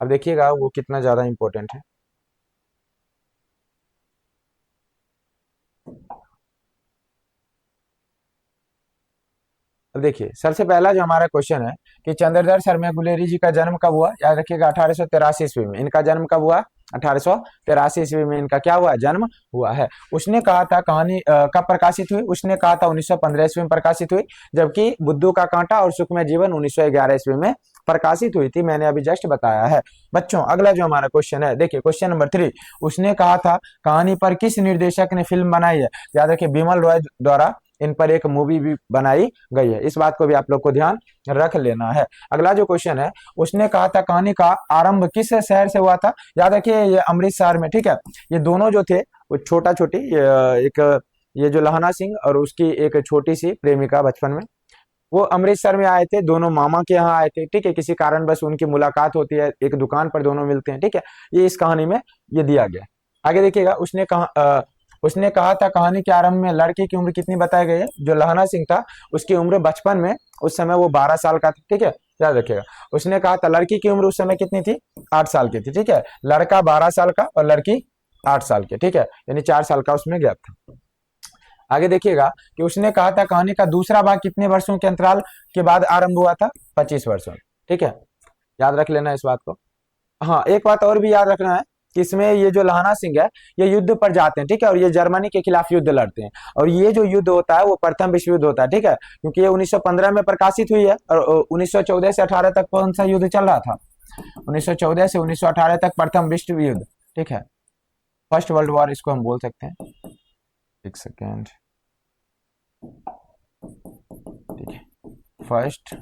अब देखिएगा वो कितना ज्यादा इंपॉर्टेंट है। अब देखिए सबसे पहला जो हमारा क्वेश्चन है कि चंद्रधर शर्मा गुलेरी जी का जन्म कब हुआ, याद रखिएगा 1883 ईस्वी में। इनका जन्म कब हुआ, 1883 ईस्वी में इनका क्या हुआ, जन्म हुआ है। उसने कहा था कहानी कब प्रकाशित हुई, उसने कहा था 1915 ईस्वी में प्रकाशित हुई, जबकि बुद्धू का कांटा और सुखमय जीवन 1911 ईस्वी में प्रकाशित हुई थी, मैंने अभी जस्ट बताया है। बच्चों अगला जो हमारा क्वेश्चन है, देखिए क्वेश्चन नंबर 3, उसने कहा था कहानी पर किस निर्देशक ने फिल्म बनाई है। याद रखिए बिमल रॉय द्वारा इन पर एक मूवी भी बनाई गई है, इस बात को भी आप लोग को ध्यान रख लेना है। अगला जो क्वेश्चन है, उसने कहा था कहानी का आरंभ किस शहर से हुआ था। याद रखिए ये अमृतसर में, ठीक है। ये दोनों जो थे वो छोटा छोटी एक ये जो लहना सिंह और उसकी एक छोटी सी प्रेमिका बचपन में, वो अमृतसर में आए थे, दोनों मामा के यहाँ आए थे, ठीक है। किसी कारणवश उनकी मुलाकात होती है, एक दुकान पर दोनों मिलते हैं, ठीक है। ये इस कहानी में ये दिया गया। आगे देखिएगा, उसने कहा था कहानी के आरंभ में लड़की की उम्र कितनी बताई गई है। जो लहना सिंह था उसकी उम्र बचपन में उस समय वो 12 साल का था, ठीक है, याद रखिएगा। उसने कहा था लड़की की उम्र उस समय कितनी थी, 8 साल की थी, ठीक है। लड़का 12 साल का और लड़की 8 साल की, ठीक है, यानी 4 साल का उसमें गैप था। आगे देखिएगा कि उसने कहा था कहानी का दूसरा भाग कितने वर्षों के अंतराल के बाद आरंभ हुआ था, 25 वर्षों, ठीक है, याद रख लेना इस बात को। हाँ, एक बात और भी याद रखना है कि इसमें ये जो लहना सिंह है ये युद्ध पर जाते हैं, ठीक है, और ये जर्मनी के खिलाफ युद्ध लड़ते हैं, और ये जो युद्ध होता है वो प्रथम विश्व युद्ध होता है, ठीक है, क्योंकि ये 1915 में प्रकाशित हुई है और 1914 से 18 तक कौन सा युद्ध चल रहा था, 1914 से 1918 तक प्रथम विश्व युद्ध, ठीक है, फर्स्ट वर्ल्ड वॉर इसको हम बोल सकते हैं। एक सेकेंड, ठीक है, फर्स्ट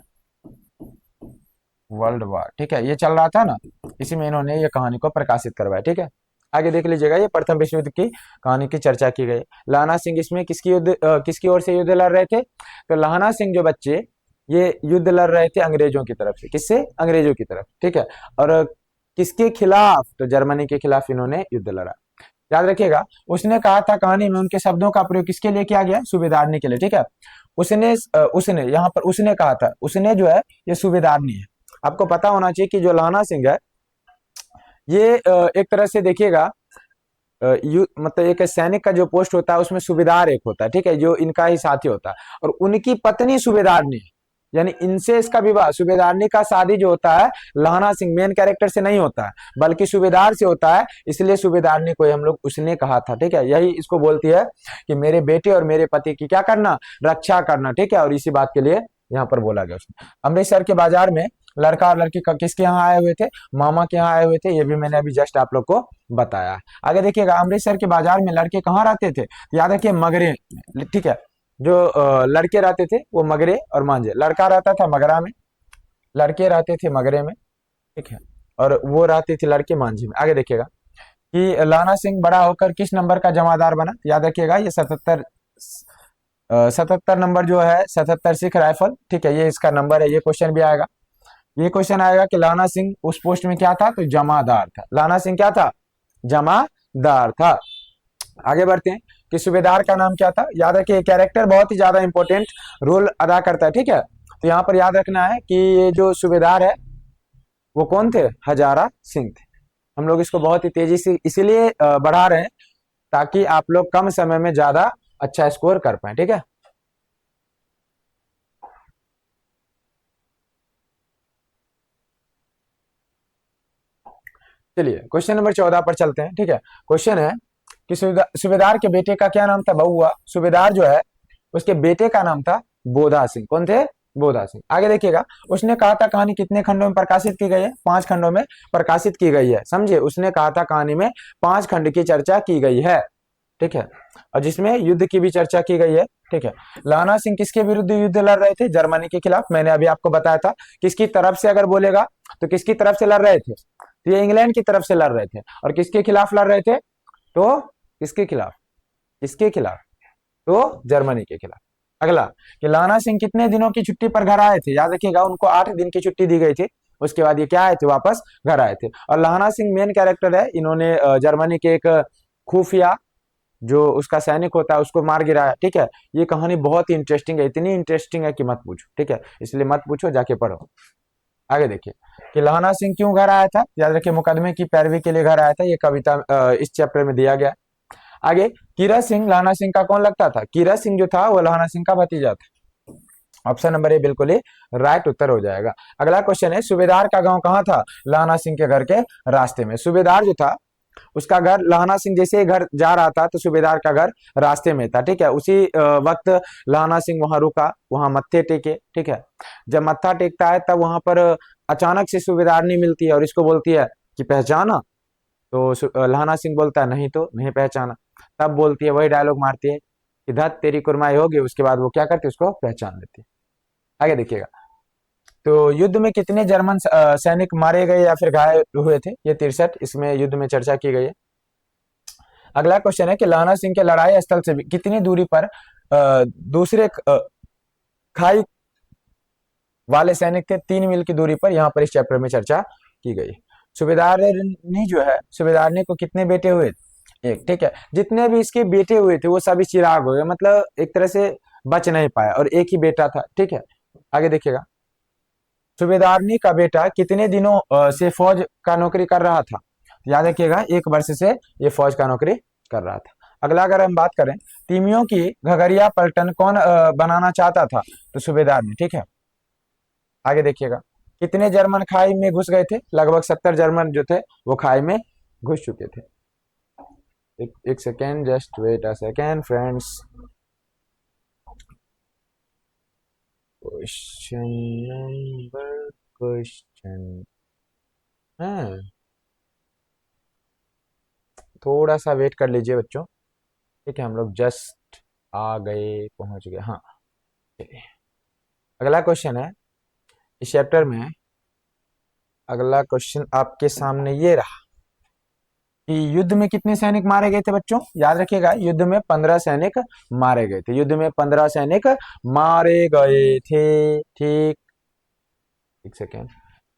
वर्ल्ड वॉर, ठीक है, ये चल रहा था ना, इसी में इन्होंने ये कहानी को प्रकाशित करवाया, ठीक है। आगे देख लीजिएगा, ये प्रथम विश्व युद्ध की कहानी की चर्चा की गई। लहना सिंह इसमें किसकी ओर से युद्ध लड़ रहे थे, तो लहना सिंह जो बच्चे ये युद्ध लड़ रहे थे अंग्रेजों की तरफ से, किससे, अंग्रेजों की तरफ, ठीक है, और किसके खिलाफ, तो जर्मनी के खिलाफ इन्होंने युद्ध लड़ा। याद रखिएगा, उसने कहा था कहानी में उनके शब्दों का प्रयोग किसके लिए किया गया, सूबेदारनी के लिए, ठीक है। उसने यहाँ पर उसने कहा था, उसने जो है ये सूबेदारनी है। आपको पता होना चाहिए कि जो लहना सिंह है ये एक तरह से देखिएगा मतलब एक सैनिक का जो पोस्ट होता है उसमें सूबेदार एक होता है, ठीक है, जो इनका ही साथी होता है, और उनकी पत्नी सूबेदारनी है, यानी इनसे इसका विवाह, सूबेदारनी का शादी जो होता है लहना सिंह मेन कैरेक्टर से नहीं होता है बल्कि सूबेदार से होता है, इसलिए सूबेदारनी को हम लोग उसने कहा था, ठीक है। यही इसको बोलती है कि मेरे बेटे और मेरे पति की क्या करना, रक्षा करना, ठीक है, और इसी बात के लिए यहाँ पर बोला गया उसने। अमृतसर के बाजार में लड़का और लड़की किसके यहाँ आए हुए थे, मामा के यहाँ आए हुए थे, ये भी मैंने अभी जस्ट आप लोग को बताया। आगे देखिएगा, अमृतसर के बाजार में लड़के कहाँ रहते थे, याद रखिए मगरे, ठीक है, जो लड़के रहते थे वो मगरे और मांझे, लड़का रहता था मगरा में, लड़के रहते थे मगरे में, ठीक है, और वो रहते थे लड़के मांझी में। आगे देखिएगा कि लाना सिंह बड़ा होकर किस नंबर का जमादार बना, याद रखिएगा ये 77 नंबर जो है, 77 सिख राइफल, ठीक है, ये इसका नंबर है, ये क्वेश्चन भी आएगा। ये क्वेश्चन आएगा कि लाना सिंह उस पोस्ट में क्या था, तो जमादार था। लाना सिंह क्या था, जमादार था। आगे बढ़ते हैं कि सूबेदार का नाम क्या था। याद रखिए कैरेक्टर बहुत ही ज्यादा इंपॉर्टेंट रोल अदा करता है, ठीक है। तो यहाँ पर याद रखना है कि ये जो सूबेदार है वो कौन थे, हजारा सिंह थे। हम लोग इसको बहुत ही तेजी से इसीलिए बढ़ा रहे हैं ताकि आप लोग कम समय में ज्यादा अच्छा स्कोर कर पाए, ठीक है। चलिए क्वेश्चन नंबर 14 पर चलते हैं, ठीक है। क्वेश्चन है कि सूबेदार के बेटे का क्या नाम था, बहुआ। सूबेदार जो है उसके बेटे का नाम था बोधा सिंह। कौन थे, बोधा सिंह। आगे देखिएगा, उसने कहा था कहानी कितने खंडों में प्रकाशित की गई है, 5 खंडों में प्रकाशित की गई है। समझिए, उसने कहा था कहानी में 5 खंड की चर्चा की गई है, ठीक है, और जिसमें युद्ध की भी चर्चा की गई है, ठीक है। लाना सिंह किसके विरुद्ध युद्ध लड़ रहे थे, जर्मनी के खिलाफ। मैंने अभी आपको बताया था किसकी तरफ से अगर बोलेगा तो किसकी तरफ से लड़ रहे थे, तो ये इंग्लैंड की तरफ से लड़ रहे थे। और किसके खिलाफ लड़ रहे थे, तो किसके खिलाफ, किसके खिलाफ, तो जर्मनी के खिलाफ। अगला कि लाना सिंह कितने दिनों की छुट्टी पर घर आए थे। याद रखिएगा, उनको 8 दिन की छुट्टी दी गई थी, उसके बाद ये क्या आए थे, वापस घर आए थे। और लाना सिंह मेन कैरेक्टर है, इन्होंने जर्मनी के एक खुफिया जो उसका सैनिक होता है उसको मार गिराया, ठीक है। ये कहानी बहुत ही इंटरेस्टिंग है, इतनी इंटरेस्टिंग है कि मत पूछो, ठीक है, इसलिए मत पूछो, जाके पढ़ो। आगे देखिए कि लाना सिंह क्यों घर आया था। याद रखिए मुकदमे की पैरवी के लिए घर आया था, ये कविता इस चैप्टर में दिया गया। आगे कीरत सिंह लाना सिंह का कौन लगता था, कीरत सिंह जो था वो लाना सिंह का भतीजा था। ऑप्शन नंबर ए बिल्कुल ही राइट उत्तर हो जाएगा। अगला क्वेश्चन है सूबेदार का गांव कहाँ था, लाना सिंह के घर के रास्ते में। सूबेदार जो था उसका घर, लहाना सिंह जैसे ही घर जा रहा था तो सूबेदार का घर रास्ते में था। ठीक है, उसी वक्त लहाना सिंह वहां रुका, वहां मत्थे टेके। ठीक है, जब मत्था टेकता है तब वहां पर अचानक से सूबेदारनी मिलती है और इसको बोलती है कि पहचाना। तो लहाना सिंह बोलता है नहीं तो नहीं पहचाना। तब बोलती है, वही डायलॉग मारती है कि धत तेरी कुरमाई होगी। उसके बाद वो क्या करती है, उसको पहचान लेती है। आगे देखिएगा। तो युद्ध में कितने जर्मन सैनिक मारे गए या फिर घायल हुए थे, ये 63 इसमें युद्ध में चर्चा की गई है। अगला क्वेश्चन है कि लहाना सिंह के लड़ाई स्थल से कितनी दूरी पर दूसरे खाई वाले सैनिक थे, 3 मील की दूरी पर, यहाँ पर इस चैप्टर में चर्चा की गई। सूबेदारनी जो है, सूबेदारनी को कितने बेटे हुए, एक। ठीक है, जितने भी इसके बेटे हुए थे वो सभी चिराग हो गए, मतलब एक तरह से बच नहीं पाया और एक ही बेटा था। ठीक है, आगे देखिएगा। सूबेदारनी का बेटा कितने दिनों से फौज का नौकरी कर रहा था, याद रखिएगा 1 वर्ष से ये फौज का नौकरी कर रहा था। अगला अगर हम बात करें, तीमियों की घघरिया पलटन कौन बनाना चाहता था, तो सूबेदार ने। ठीक है, आगे देखिएगा। कितने जर्मन खाई में घुस गए थे, लगभग 70 जर्मन जो थे वो खाई में घुस चुके थे। एक second, just wait a second friends. Question number, question, हाँ थोड़ा सा वेट कर लीजिए बच्चों। ठीक है, हम लोग जस्ट आ गए, पहुंच गए। हाँ, अगला क्वेश्चन है इस चैप्टर में। अगला क्वेश्चन आपके सामने ये रहा कि युद्ध में कितने सैनिक मारे गए थे बच्चों, याद रखिएगा। युद्ध में 15 सैनिक मारे गए थे, युद्ध में 15 सैनिक मारे गए थे। ठीक, एक सेकेंड।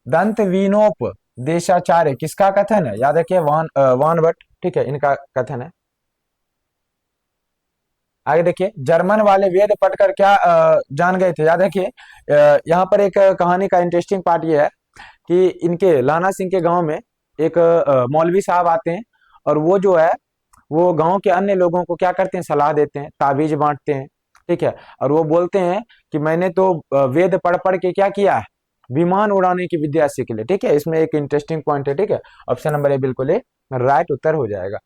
दंत विनोप देशाचार्य किसका कथन है, याद रखिए वान भट्ट। ठीक है, इनका कथन है। आगे देखिए, जर्मन वाले वेद पढ़कर क्या जान गए थे, याद रखिए। यहाँ पर एक कहानी का इंटरेस्टिंग पार्ट ये है कि इनके लाना सिंह के गांव में एक मौलवी साहब आते हैं और वो जो है वो गांव के अन्य लोगों को क्या करते हैं, सलाह देते हैं, ताबीज बांटते हैं। ठीक है, और वो बोलते हैं कि मैंने तो वेद पढ़ पढ़ के क्या किया है, विमान उड़ाने की विद्या सीख ली। ठीक है, इसमें एक इंटरेस्टिंग पॉइंट है। ठीक है, ऑप्शन नंबर ए बिल्कुल राइट उत्तर हो जाएगा।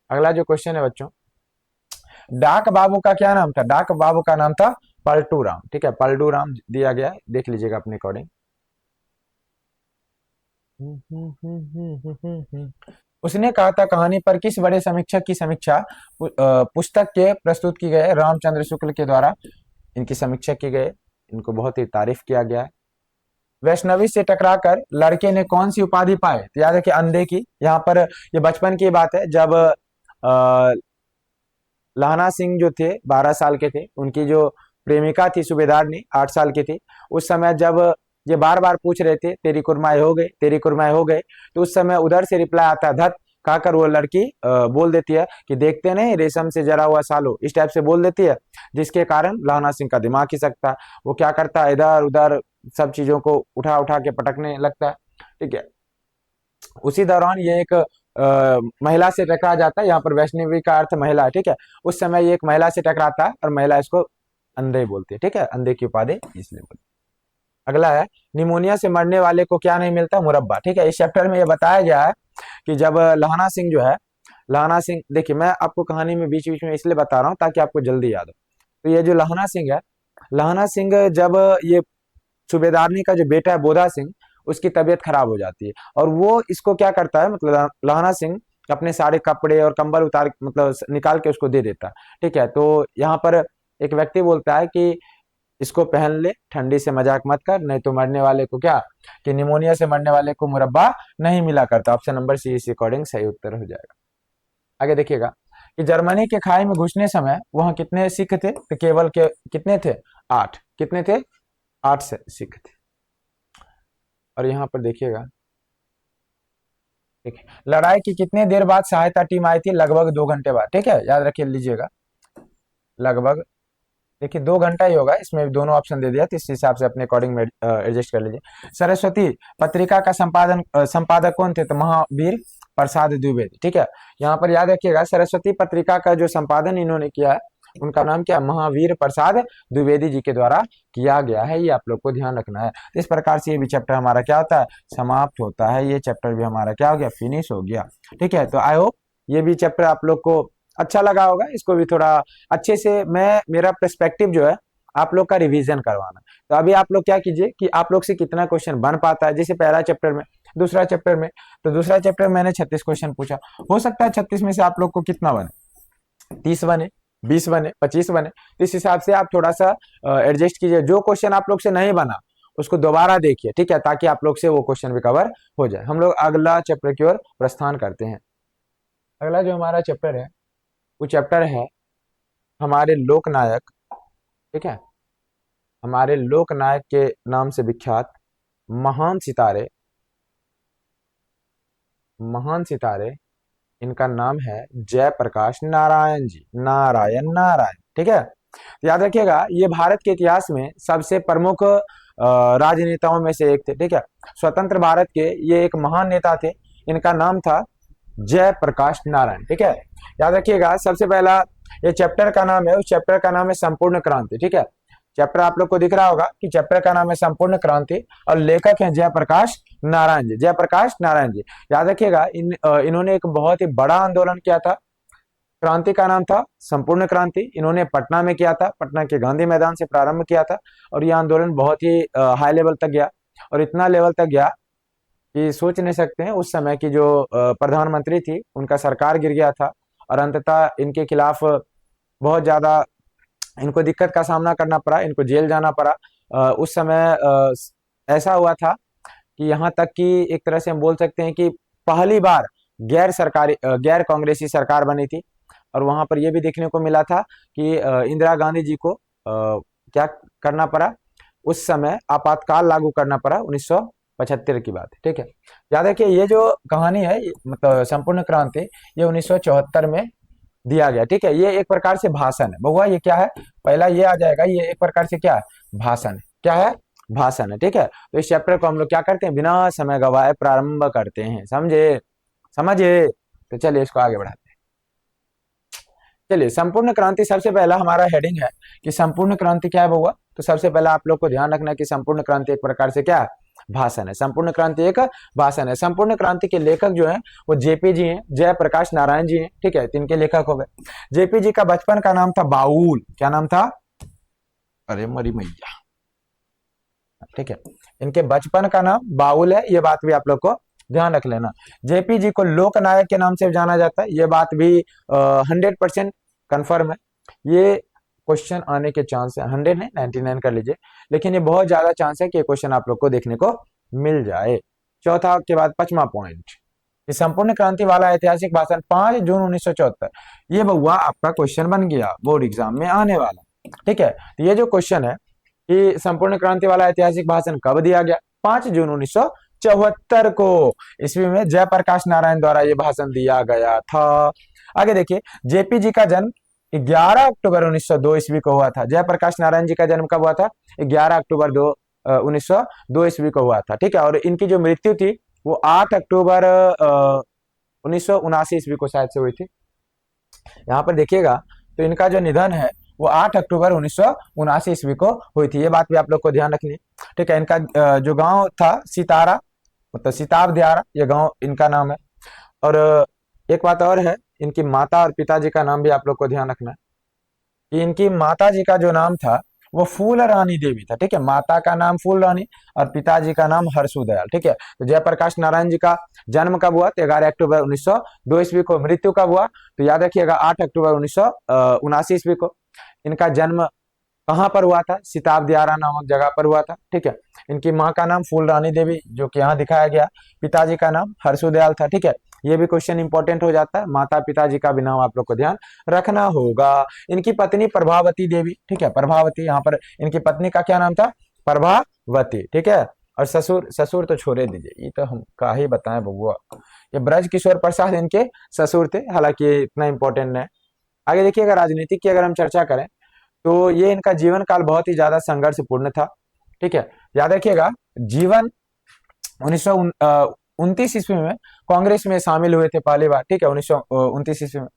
अगला जो क्वेश्चन है बच्चों, डाक बाबू का क्या नाम था, डाक बाबू का नाम था पलटू राम। ठीक है, पलटू राम दिया गया है, देख लीजिएगा अपने अकॉर्डिंग। उसने कहा था कहानी पर किस बड़े समीक्षक की समीक्षा पुस्तक के प्रस्तुत की गई, रामचंद्र शुक्ल के द्वारा इनकी समीक्षा की गई, इनको बहुत ही तारीफ किया गया है। वैष्णवी से टकराकर लड़के ने कौन सी उपाधि पाए, तो याद रखिए अंधे की। यहाँ पर ये बचपन की बात है, जब लहाना सिंह जो थे 12 साल के थे, उनकी जो प्रेमिका थी सूबेदारनी 8 साल की थी। उस समय जब ये बार बार पूछ रहे थे तेरी कुरमाई हो गई, तेरी कुरमाई हो गई, तो उस समय उधर से रिप्लाई आता है धत, कहकर वो लड़की बोल देती है कि देखते नहीं रेशम से जरा हुआ सालो, इस टाइप से बोल देती है, जिसके कारण लहाना सिंह का दिमाग खिसकता है। वो क्या करता है, इधर उधर सब चीजों को उठा उठा के पटकने लगता है। ठीक है, उसी दौरान ये एक महिला से टकरा जाता है। यहाँ पर वैष्णवी का अर्थ महिला है। ठीक है, उस समय ये एक महिला से टकराता है और महिला इसको अंधे बोलती है। ठीक है, अंधे की उपाधि इसलिए बोलती है। अगला है, निमोनिया से मरने वाले को क्या नहीं मिलता, मुरब्बा। ठीक है, इस चैप्टर में ये बताया गया है कि जब लहाना सिंह जो है, लहाना सिंह, देखिए मैं आपको कहानी में बीच बीच में इसलिए बता रहा हूँ ताकि आपको जल्दी याद हो। तो ये जो लहाना सिंह है, लहाना सिंह जब ये सूबेदारनी का जो बेटा है बोधा सिंह, उसकी तबीयत खराब हो जाती है और वो इसको क्या करता है, मतलब लहाना सिंह अपने सारे कपड़े और कंबल उतार, मतलब निकाल के उसको दे देता है। ठीक है, तो यहाँ पर एक व्यक्ति बोलता है कि इसको पहन ले, ठंडी से मजाक मत कर, नहीं तो मरने वाले को क्या, कि निमोनिया से मरने वाले को मुरब्बा नहीं मिला करता। ऑप्शन नंबर सी इस अकॉर्डिंग सही उत्तर हो जाएगा। आगे देखिएगा कि जर्मनी के खाई में घुसने समय वहां कितने सिख थे, तो केवल के कितने थे, 8। कितने थे, 8 से सिख थे। और यहाँ पर देखिएगा, ठीक है, लड़ाई की कितने देर बाद सहायता टीम आई थी, लगभग 2 घंटे बाद। ठीक है, याद रखिए लीजिएगा, लगभग, देखिए 2 घंटा ही होगा, इसमें दोनों ऑप्शन दे दिया तो इस हिसाब से अपने अकॉर्डिंग में एडजस्ट कर लीजिए। सरस्वती पत्रिका का संपादक कौन थे, तो महावीर प्रसाद द्विवेदी। ठीक है, यहाँ पर याद रखिएगा सरस्वती पत्रिका का जो संपादन इन्होंने किया है उनका नाम क्या, महावीर प्रसाद द्विवेदी जी के द्वारा किया गया है। ये आप लोग को ध्यान रखना है। इस प्रकार से ये भी चैप्टर हमारा क्या होता है, समाप्त होता है। ये चैप्टर भी हमारा क्या हो गया, फिनिश हो गया। ठीक है, तो आई होप ये भी चैप्टर आप लोग को अच्छा लगा होगा। इसको भी थोड़ा अच्छे से मैं, मेरा पर्सपेक्टिव जो है आप लोग का रिवीजन करवाना। तो अभी आप लोग क्या कीजिए कि आप लोग से कितना क्वेश्चन बन पाता है, जैसे पहला चैप्टर में, दूसरा चैप्टर में, तो दूसरा चैप्टर मैंने 36 क्वेश्चन पूछा, हो सकता है 36 में से आप लोग को कितना बने, 30 बने, 20 बने, 25 बने। तो इस हिसाब से आप थोड़ा सा एडजस्ट कीजिए। जो क्वेश्चन आप लोग से नहीं बना उसको दोबारा देखिए, ठीक है, ताकि आप लोग से वो क्वेश्चन भी कवर हो जाए। हम लोग अगला चैप्टर की ओर प्रस्थान करते हैं। अगला जो हमारा चैप्टर है वो चैप्टर है हमारे लोकनायक। ठीक है, हमारे लोकनायक के नाम से विख्यात महान सितारे, महान सितारे, इनका नाम है जयप्रकाश नारायण जी। नारायण नारायण, ठीक है। याद रखिएगा, ये भारत के इतिहास में सबसे प्रमुख राजनेताओं में से एक थे। ठीक है, स्वतंत्र भारत के ये एक महान नेता थे। इनका नाम था जयप्रकाश नारायण। ठीक है, याद रखिएगा, सबसे पहला ये चैप्टर का नाम है, उस चैप्टर का नाम है संपूर्ण क्रांति। ठीक है, चैप्टर आप लोग को दिख रहा होगा कि चैप्टर का नाम है संपूर्ण क्रांति और लेखक हैं जयप्रकाश नारायण जी। जयप्रकाश नारायण जी, याद रखिएगा, इन्होंने एक बहुत ही बड़ा आंदोलन किया था। क्रांति का नाम था संपूर्ण क्रांति। इन्होंने पटना में किया था, पटना के गांधी मैदान से प्रारंभ किया था और यह आंदोलन बहुत ही हाई लेवल तक गया और इतना लेवल तक गया कि सोच नहीं सकते हैं उस समय की जो प्रधानमंत्री थी उनका सरकार गिर गया था और अंततः इनके खिलाफ बहुत ज्यादा इनको दिक्कत का सामना करना पड़ा, इनको जेल जाना पड़ा। उस समय ऐसा हुआ था कि यहाँ तक कि एक तरह से हम बोल सकते हैं कि पहली बार गैर सरकारी गैर कांग्रेसी सरकार बनी थी और वहां पर यह भी देखने को मिला था कि इंदिरा गांधी जी को क्या करना पड़ा, उस समय आपातकाल लागू करना पड़ा 1975 की बात है। ठीक है, याद रखिए ये जो कहानी है, मतलब संपूर्ण क्रांति, ये 1974 में दिया गया। ठीक है, ये एक प्रकार से भाषण है। बहुआ ये क्या है, पहला ये आ जाएगा, ये एक प्रकार से क्या है, भाषण है। क्या है, भाषण है। ठीक है, तो इस चैप्टर को हम लोग क्या करते हैं, बिना समय गवाए प्रारंभ करते हैं। समझे, समझे, तो चलिए इसको आगे बढ़ाते हैं। चलिए, संपूर्ण क्रांति, सबसे पहला हमारा हेडिंग है कि संपूर्ण क्रांति क्या है बहुआ। तो सबसे पहला आप लोग को ध्यान रखना है कि संपूर्ण क्रांति एक प्रकार से क्या है, भाषण है। संपूर्ण क्रांति एक भाषण है। संपूर्ण क्रांति के लेखक जो हैं वो जेपी जी हैं, जयप्रकाश नारायण जी हैं। ठीक है, इनके लेखक हो गए। जेपी जी का बचपन का नाम था बाउल। क्या नाम था, अरे मरी मैया। ठीक है, इनके बचपन का नाम बाउल है, ये बात भी आप लोग को ध्यान रख लेना। जेपी जी को लोकनायक के नाम से जाना जाता है, ये बात भी 100% कन्फर्म है। ये क्वेश्चन आने के चांस है, 100 नहीं 99 कर लीजिए, लेकिन ये बहुत ज्यादा चांस है कि क्वेश्चन आप लोग को देखने को मिल जाए। चौथा के बाद पांचवा पॉइंट, ये संपूर्ण क्रांति वाला ऐतिहासिक भाषण 5 जून 1974, ये बहुआ आपका क्वेश्चन बन गया बोर्ड एग्जाम में आने वाला। ठीक है, तो ये जो क्वेश्चन है कि संपूर्ण क्रांति वाला ऐतिहासिक भाषण कब दिया गया, 5 जून 1974 को ईस्वी में जयप्रकाश नारायण द्वारा ये भाषण दिया गया था। आगे देखिए, जेपी जी का जन्म 11 अक्टूबर 1902 ईस्वी को हुआ था। जयप्रकाश नारायण जी का जन्म कब हुआ था, 11 अक्टूबर 1902 ईस्वी को हुआ था। ठीक है, और इनकी जो मृत्यु थी वो 8 अक्टूबर 1979 ईस्वी को शायद से हुई थी। यहाँ पर देखिएगा, तो इनका जो निधन है वो 8 अक्टूबर 1979 ईस्वी को हुई थी। ये बात भी आप लोग को ध्यान रखनी है। ठीक है, इनका जो गांव था सितारा, मतलब सिताब दियारा, ये गांव इनका नाम है। और एक बात और है, इनकी माता और पिताजी का नाम भी आप लोग को ध्यान रखना है कि इनकी माता जी का जो नाम था वो फूल रानी देवी था। ठीक है, माता का नाम फूल रानी और पिताजी का नाम हरसुदयाल। ठीक है, तो जयप्रकाश नारायण जी का जन्म कब हुआ, तो 11 अक्टूबर 1902 ईस्वी को। मृत्यु कब हुआ, तो याद रखिएगा 8 अक्टूबर 1979 ईस्वी को। इनका जन्म कहाँ पर हुआ था, सिताब दियारा नामक जगह पर हुआ था। ठीक है, इनकी माँ का नाम फूल रानी देवी, जो कि यहाँ दिखाया गया, पिताजी का नाम हरसुदयाल था। ठीक है, ये भी क्वेश्चन इंपॉर्टेंट हो जाता है, माता पिताजी का भी नाम आप लोग को ध्यान रखना होगा। इनकी पत्नी प्रभावती देवी। ठीक है, प्रभावती, यहाँ पर इनकी पत्नी का क्या नाम था, प्रभावती। ठीक है, और ससुर, ससुर तो छोड़े दीजिए, ये तो हम का ही बताएं बबुआ, ये ब्रज किशोर प्रसाद इनके ससुर थे, हालांकि ये इतना इंपॉर्टेंट है। आगे देखिए, अगर राजनीति की अगर हम चर्चा करें तो ये इनका जीवन काल बहुत ही ज्यादा संघर्षपूर्ण था। ठीक है, याद रखिएगा, जीवन 1929 ईस्वी में कांग्रेस में शामिल हुए थे पहली बार, ठीक है, 1929 ईस्वी में।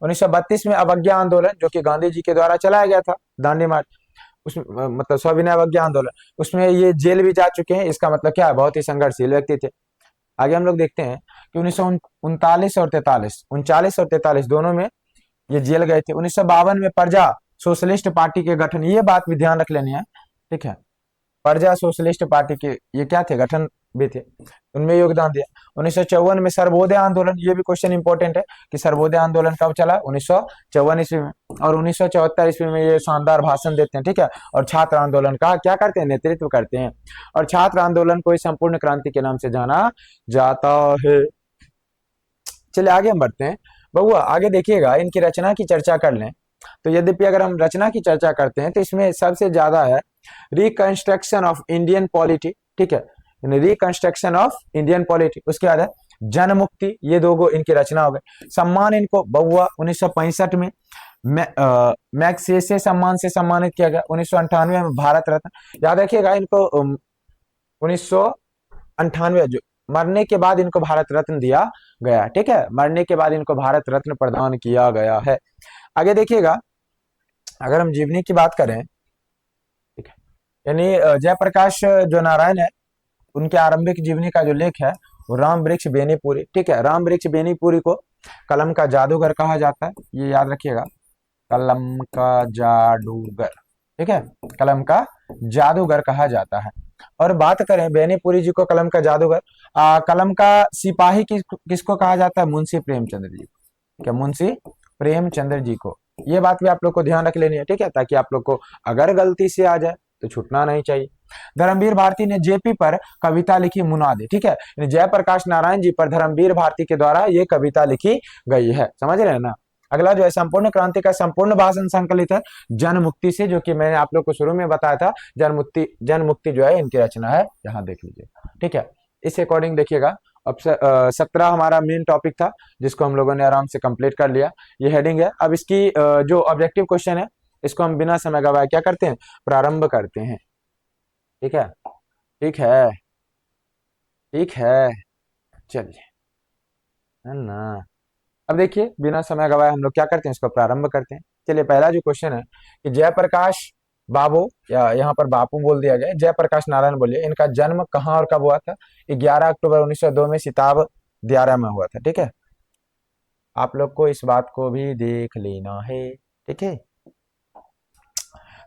1932 में अवज्ञा आंदोलन, जो कि गांधी जी के द्वारा चलाया गया था, दांडी मार्च, उसमें मतलब सविनय अवज्ञा आंदोलन, उसमें ये जेल भी जा चुके हैं। इसका मतलब क्या है, बहुत ही संघर्षशील व्यक्ति थे। आगे हम लोग देखते हैं कि 1939 और 43, 39 और 43 दोनों में ये जेल गए थे। 1952 में प्रजा सोशलिस्ट पार्टी के गठन, ये बात भी ध्यान रख लेनी है, ठीक है, प्रजा सोशलिस्ट पार्टी के ये क्या थे, गठन भी थे, उनमें योगदान दिया। 1954 में सर्वोदय आंदोलन, ये भी क्वेश्चन इंपॉर्टेंट है कि सर्वोदय आंदोलन कब चला, 1954 ईस्वी में। और 1974 ईस्वी में ये शानदार भाषण देते हैं, ठीक है, और छात्र आंदोलन का क्या करते हैं, नेतृत्व करते हैं। और छात्र आंदोलन को संपूर्ण क्रांति के नाम से जाना जाता है। चलिए आगे हम बढ़ते हैं। बहुआ आगे देखिएगा, इनकी रचना की चर्चा कर लें तो यद्यपि अगर हम रचना की चर्चा करते हैं तो इसमें सबसे ज्यादा है रिकंस्ट्रक्शन ऑफ इंडियन पॉलिटी, ठीक है, रिकंस्ट्रक्शन ऑफ इंडियन पॉलिटी। उसके बाद है जन मुक्ति, ये दो इनकी रचना हो गई। सम्मान इनको बहुआ 1965 में मैग्सेसे सम्मान से सम्मानित किया गया। 1998 में भारत रत्न, याद रखिएगा इनको 1998 जो मरने के बाद इनको भारत रत्न दिया गया, ठीक है, मरने के बाद इनको भारत रत्न प्रदान किया गया है। आगे देखिएगा, अगर हम जीवनी की बात करें, ठीक है, यानी जयप्रकाश जो नारायण है, उनके आरंभिक जीवनी का जो लेख है वो राम वृक्ष बेनीपुरी, ठीक है, राम वृक्ष बेनीपुरी को कलम का जादूगर कहा जाता है, ये याद रखिएगा, कलम का जादूगर, ठीक है, कलम का जादूगर कहा जाता है। और बात करें बेनीपुरी जी को कलम का जादूगर, कलम का सिपाही किसको कहा जाता है, मुंशी प्रेमचंद्र जी को, ठीक है, मुंशी प्रेमचंद्र जी को। ये बात भी आप लोग को ध्यान रख लेनी है, ठीक है, ताकि आप लोग को अगर गलती से आ जाए तो छूटना नहीं चाहिए। धर्मवीर भारती ने जेपी पर कविता लिखी, मुनादे, ठीक है, जयप्रकाश नारायण जी पर धर्मवीर भारती के द्वारा ये कविता लिखी गई है, समझ रहे हैं ना। अगला जो है संपूर्ण क्रांति का संपूर्ण भाषण संकलित है जन मुक्ति से, जो कि मैंने आप लोग को शुरू में बताया था, जन मुक्ति जो है इनकी रचना है, यहाँ देख लीजिए, ठीक है। इस अकॉर्डिंग देखिएगा, अब 17 हमारा मेन टॉपिक था जिसको हम लोगों ने आराम से कंप्लीट कर लिया, ये हेडिंग है। अब इसकी जो ऑब्जेक्टिव क्वेश्चन है इसको हम बिना समय गवाए क्या करते हैं, प्रारंभ करते हैं, ठीक है, ठीक है, ठीक है, चलिए, है ना। अब देखिए बिना समय गवाए हम लोग क्या करते हैं, इसको प्रारंभ करते हैं। चलिए पहला जो क्वेश्चन है कि जयप्रकाश बाबू, या यहाँ पर बापू बोल दिया गया, जयप्रकाश नारायण बोलिए, इनका जन्म कहाँ और कब हुआ था। 11 अक्टूबर 1902 में सिताब दियारा में हुआ था, ठीक है, आप लोग को इस बात को भी देख लेना है, ठीक है।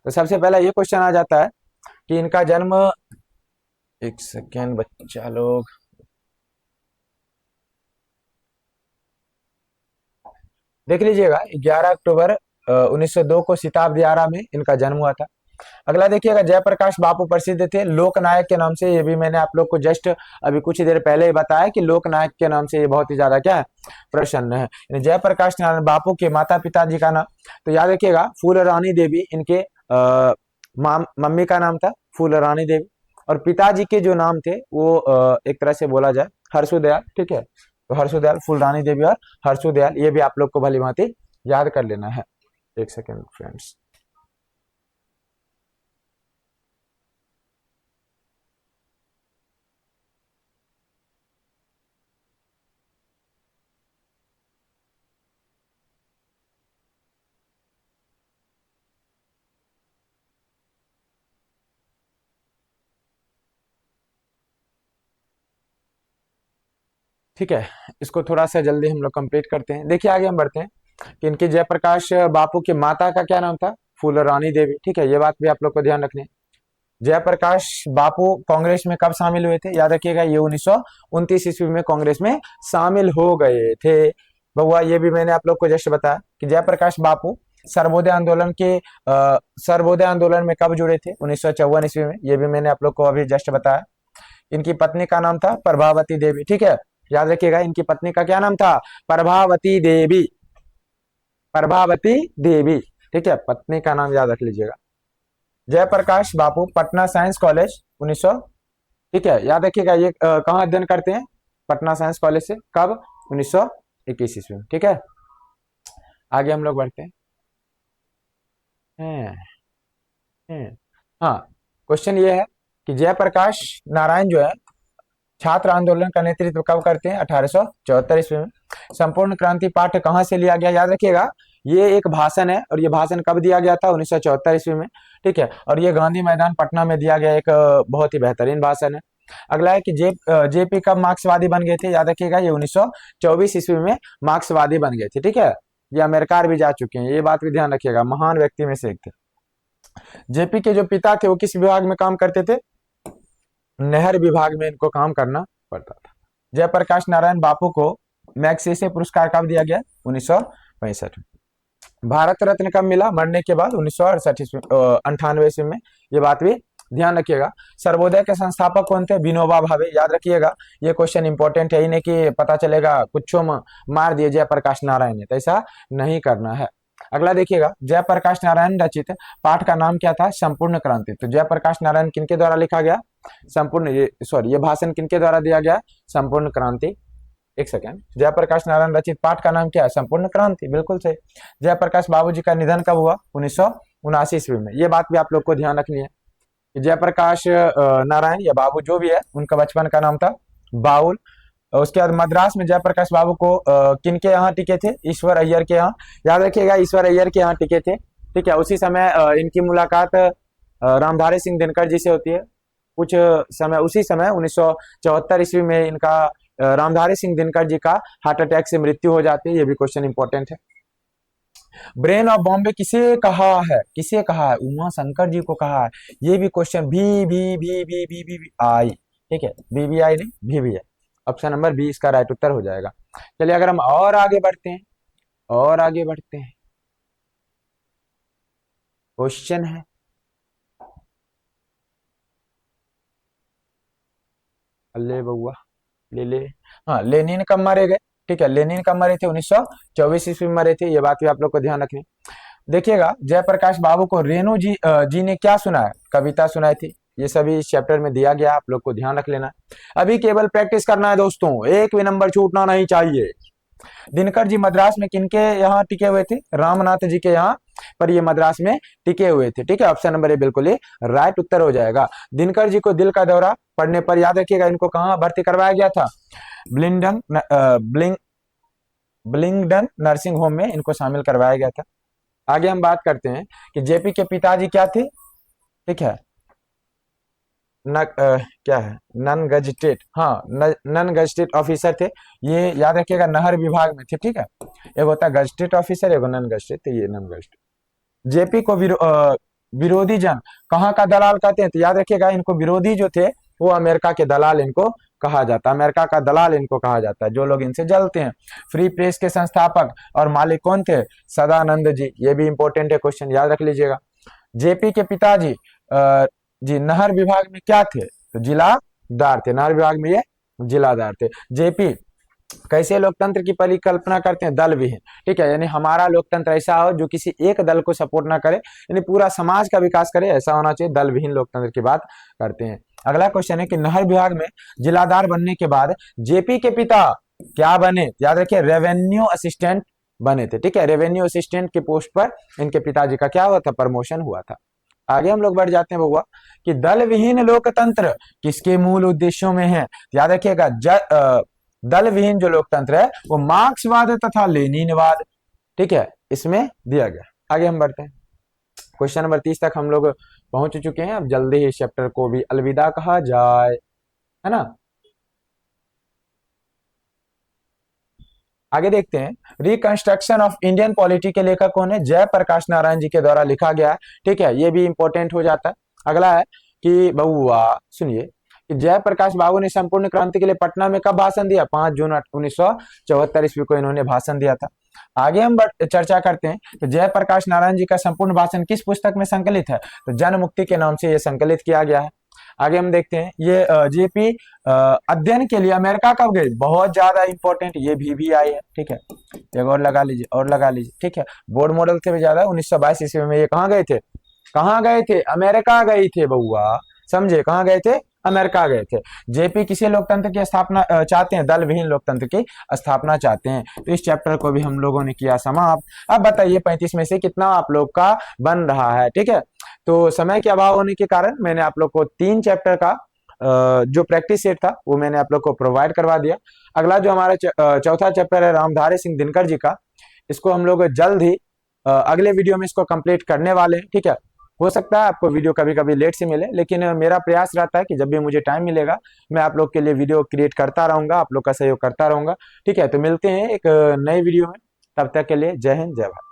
तो सबसे पहला ये क्वेश्चन आ जाता है कि इनका जन्म, एक सेकेंड बच्चा लोग, देख लीजिएगा, 11 अक्टूबर 1902 को सिताब दियारा में इनका जन्म हुआ था। अगला देखिएगा, जयप्रकाश बापू प्रसिद्ध थे लोकनायक के नाम से, ये भी मैंने आप लोग को जस्ट अभी कुछ देर पहले ही बताया कि लोकनायक के नाम से ये बहुत ही ज्यादा क्या है, प्रसन्न है। जयप्रकाश नारायण बापू के माता पिता जी का नाम, तो याद रखिएगा फूल रानी देवी इनके मम्मी का नाम था, फूल रानी देवी, और पिताजी के जो नाम थे वो एक तरह से बोला जाए हर्षुदयाल, ठीक है, तो हर्षुदयाल, फूल रानी देवी और हर्षुदयाल, ये भी आप लोग को भली भांति याद कर लेना है। एक सेकेंड फ्रेंड्स, ठीक है, इसको थोड़ा सा जल्दी हम लोग कंप्लीट करते हैं। देखिए आगे हम बढ़ते हैं कि इनके जयप्रकाश बापू की माता का क्या नाम था, फूल रानी देवी, ठीक है, ये बात भी आप लोग को ध्यान रखनी है। जयप्रकाश बापू कांग्रेस में कब शामिल हुए थे, याद रखिएगा ये 1929 ईस्वी में कांग्रेस में शामिल हो गए थे। बहुआ ये भी मैंने आप लोग को जस्ट बताया कि जयप्रकाश बापू सर्वोदय आंदोलन के सर्वोदय आंदोलन में कब जुड़े थे, 1954 ईस्वी में, ये भी मैंने आप लोग को अभी जस्ट बताया। इनकी पत्नी का नाम था प्रभावती देवी, ठीक है, याद रखिएगा इनकी पत्नी का क्या नाम था, प्रभावती देवी, प्रभावती देवी, ठीक है, पत्नी का नाम याद रख लीजिएगा। जयप्रकाश बापू पटना साइंस कॉलेज 1900, ठीक है, याद रखिएगा ये कहाँ अध्ययन करते हैं, पटना साइंस कॉलेज से, कब, 1921 ईस्वी में, ठीक है। आगे हम लोग बढ़ते हैं, हाँ, क्वेश्चन ये है कि जयप्रकाश नारायण जो है छात्र आंदोलन का नेतृत्व कब करते हैं? 1874 ईस्वी में। संपूर्ण क्रांति पाठ कहाँ से लिया गया? याद रखिएगा, ये एक भाषण है और ये भाषण कब दिया गया था? 1974 ईस्वी में। ठीक है, और ये गांधी मैदान पटना में दिया गया एक बहुत ही बेहतरीन भाषण है। अगला है कि जेपी कब मार्क्सवादी बन गए थे? याद रखिएगा, ये 1924 ईस्वी में मार्क्सवादी बन गए थे। ठीक है, ये अमेरिका भी जा चुके हैं, ये बात भी ध्यान रखिएगा, महान व्यक्ति में से एक थे। जेपी के जो पिता थे वो किस विभाग में काम करते थे? नहर विभाग में इनको काम करना पड़ता था। जयप्रकाश नारायण बापू को मैग्सेसे पुरस्कार कब दिया गया? 1965 में। भारत रत्न कब मिला? मरने के बाद 1998 ईस्वी में। ये बात भी ध्यान रखिएगा। सर्वोदय के संस्थापक कौन थे? विनोबा भावे। याद रखिएगा, ये क्वेश्चन इंपॉर्टेंट है, ही नहीं कि पता चलेगा कुछ मार दिए जयप्रकाश नारायण ने, तो ऐसा नहीं करना है। अगला देखिएगा, जयप्रकाश नारायण रचित पाठ का नाम क्या था? संपूर्ण क्रांति। तो जयप्रकाश नारायण किनके द्वारा लिखा गया? ये भाषण किनके द्वारा दिया गया? संपूर्ण क्रांति। एक सेकेंड, जयप्रकाश नारायण रचित पाठ का नाम क्या है? संपूर्ण क्रांति, बिल्कुल सही। जयप्रकाश बाबू जी का निधन कब हुआ? 1979 ईस्वी में। ये बात भी आप लोग को ध्यान रखनी है। जयप्रकाश नारायण या बाबू जो भी है, उनका बचपन का नाम था बाउल। उसके बाद मद्रास में जयप्रकाश बाबू को किनके यहाँ टिके थे? ईश्वर अय्यर के यहाँ। याद रखिएगा, ईश्वर अय्यर के यहाँ टिके थे। ठीक है, उसी समय इनकी मुलाकात रामधारी सिंह दिनकर जी से होती है। कुछ समय उसी समय 1974 ईस्वी में इनका रामधारी सिंह दिनकर जी का हार्ट अटैक से मृत्यु हो जाती है। ये भी क्वेश्चन इंपॉर्टेंट है। ब्रेन ऑफ बॉम्बे किसे कहा है? किसे कहा है? उमा शंकर जी को कहा है। ये भी क्वेश्चन भी आई। ठीक है, बी आई नहीं, भी है। ऑप्शन नंबर बी इसका राइट उत्तर हो जाएगा। चलिए, अगर हम और आगे बढ़ते हैं, क्वेश्चन है, ले बउआ ले। हाँ, लेनिन कब मारे गए? ठीक है, लेनिन कब मरे थे? 1924 ईस्वी में मरे थे। ये बात भी आप लोग को ध्यान रखनी। देखिएगा, जयप्रकाश बाबू को रेणु जी ने क्या सुनाया? कविता सुनाई थी। ये सभी इस चैप्टर में दिया गया, आप लोग को ध्यान रख लेना। अभी केवल प्रैक्टिस करना है दोस्तों, एक भी नंबर छूटना नहीं चाहिए। दिनकर जी मद्रास में किनके यहाँ टिके हुए थे? रामनाथ जी के यहाँ पर ये मद्रास में टिके हुए थे। ठीक है, ऑप्शन नंबर ए बिल्कुल ही राइट उत्तर हो जाएगा। दिनकर जी को दिल का दौरा पड़ने पर, याद रखिएगा, इनको कहाँ भर्ती करवाया गया था? ब्लिंगडन नर्सिंग होम में इनको शामिल करवाया गया था। आगे हम बात करते हैं कि जेपी के पिताजी क्या थे? ठीक है, क्या है? नन गजेटेड, हाँ, नन गजेटेड ऑफिसर थे। ये याद रखिएगा, नहर विभाग में थे। ठीक है, एक होता है गजेटेड ऑफिसर, एक नन गजेटेड, तो ये नन गजेटेड। जेपी को विरोधी जन कहाँ का दलाल कहते हैं? तो याद रखिएगा, इनको विरोधी जो थे वो अमेरिका के दलाल इनको कहा जाता है। अमेरिका का दलाल इनको कहा जाता है, जो लोग इनसे जलते हैं। फ्री प्रेस के संस्थापक और मालिक कौन थे? सदानंद जी। ये भी इंपॉर्टेंट है, क्वेश्चन याद रख लीजिएगा। जेपी के पिताजी जी नहर विभाग में क्या थे? तो जिलादार थे। नहर विभाग में ये जिलादार थे। जेपी कैसे लोकतंत्र की परिकल्पना करते हैं? दल विहीन। ठीक है, यानी हमारा लोकतंत्र ऐसा हो जो किसी एक दल को सपोर्ट ना करे, यानी पूरा समाज का विकास करे, ऐसा होना चाहिए। दल विहीन लोकतंत्र की बात करते हैं। अगला क्वेश्चन है कि नहर विभाग में जिलादार बनने के बाद जेपी के पिता क्या बने? याद रखिए, रेवेन्यू असिस्टेंट बने थे। ठीक है, रेवेन्यू असिस्टेंट के पोस्ट पर इनके पिताजी का क्या हुआ था? प्रमोशन हुआ था। आगे हम लोग बढ़ जाते हैं बउआ कि दल विहीन लोकतंत्र किसके मूल उद्देश्यों में है? याद रखिएगा, दल विहीन जो लोकतंत्र है वो मार्क्सवाद तथा लेनिनवाद, ठीक है, इसमें दिया गया। आगे हम बढ़ते हैं, क्वेश्चन नंबर 30 तक हम लोग पहुंच चुके हैं। अब जल्दी ही इस चैप्टर को भी अलविदा कहा जाए, है ना। आगे देखते हैं, रिकंस्ट्रक्शन ऑफ इंडियन पॉलिटी के लेखक कौन है? जयप्रकाश नारायण जी के द्वारा लिखा गया है। ठीक है, ये भी इंपॉर्टेंट हो जाता है। अगला है कि बउआ सुनिए, जयप्रकाश बाबू ने संपूर्ण क्रांति के लिए पटना में कब भाषण दिया? 5 जून 1974 ईस्वी को इन्होंने भाषण दिया था। आगे हम चर्चा करते हैं तो जयप्रकाश नारायण जी का संपूर्ण भाषण किस पुस्तक में संकलित है? तो जन मुक्ति के नाम से यह संकलित किया गया है। आगे हम देखते हैं, ये जेपी अध्ययन के लिए अमेरिका कब गए? बहुत ज्यादा इंपॉर्टेंट, ये भी आई है। ठीक है, एक और लगा लीजिए। ठीक है, बोर्ड मॉडल से भी ज्यादा 1922 ईस्वी में ये कहाँ गए थे? अमेरिका गए थे बउआ, समझे, कहाँ गए थे? अमेरिका गए थे। जेपी किसी लोकतंत्र की स्थापना चाहते हैं? दल विहीन लोकतंत्र की स्थापना चाहते हैं। तो इस चैप्टर को भी हम लोगों ने किया समाप्त। अब बताइए 35 में से कितना आप लोग का बन रहा है? ठीक है, तो समय के अभाव होने के कारण मैंने आप लोग को 3 चैप्टर का जो प्रैक्टिस सेट था वो मैंने आप लोग को प्रोवाइड करवा दिया। अगला जो हमारा चौथा चैप्टर है रामधारी सिंह दिनकर जी का, इसको हम लोग जल्द ही अगले वीडियो में इसको कंप्लीट करने वाले हैं, ठीक है। हो सकता है आपको वीडियो कभी कभी लेट से मिले, लेकिन मेरा प्रयास रहता है कि जब भी मुझे टाइम मिलेगा मैं आप लोग के लिए वीडियो क्रिएट करता रहूंगा, आप लोग का सहयोग करता रहूंगा, ठीक है। तो मिलते हैं एक नए वीडियो में, तब तक के लिए जय हिंद जय भारत।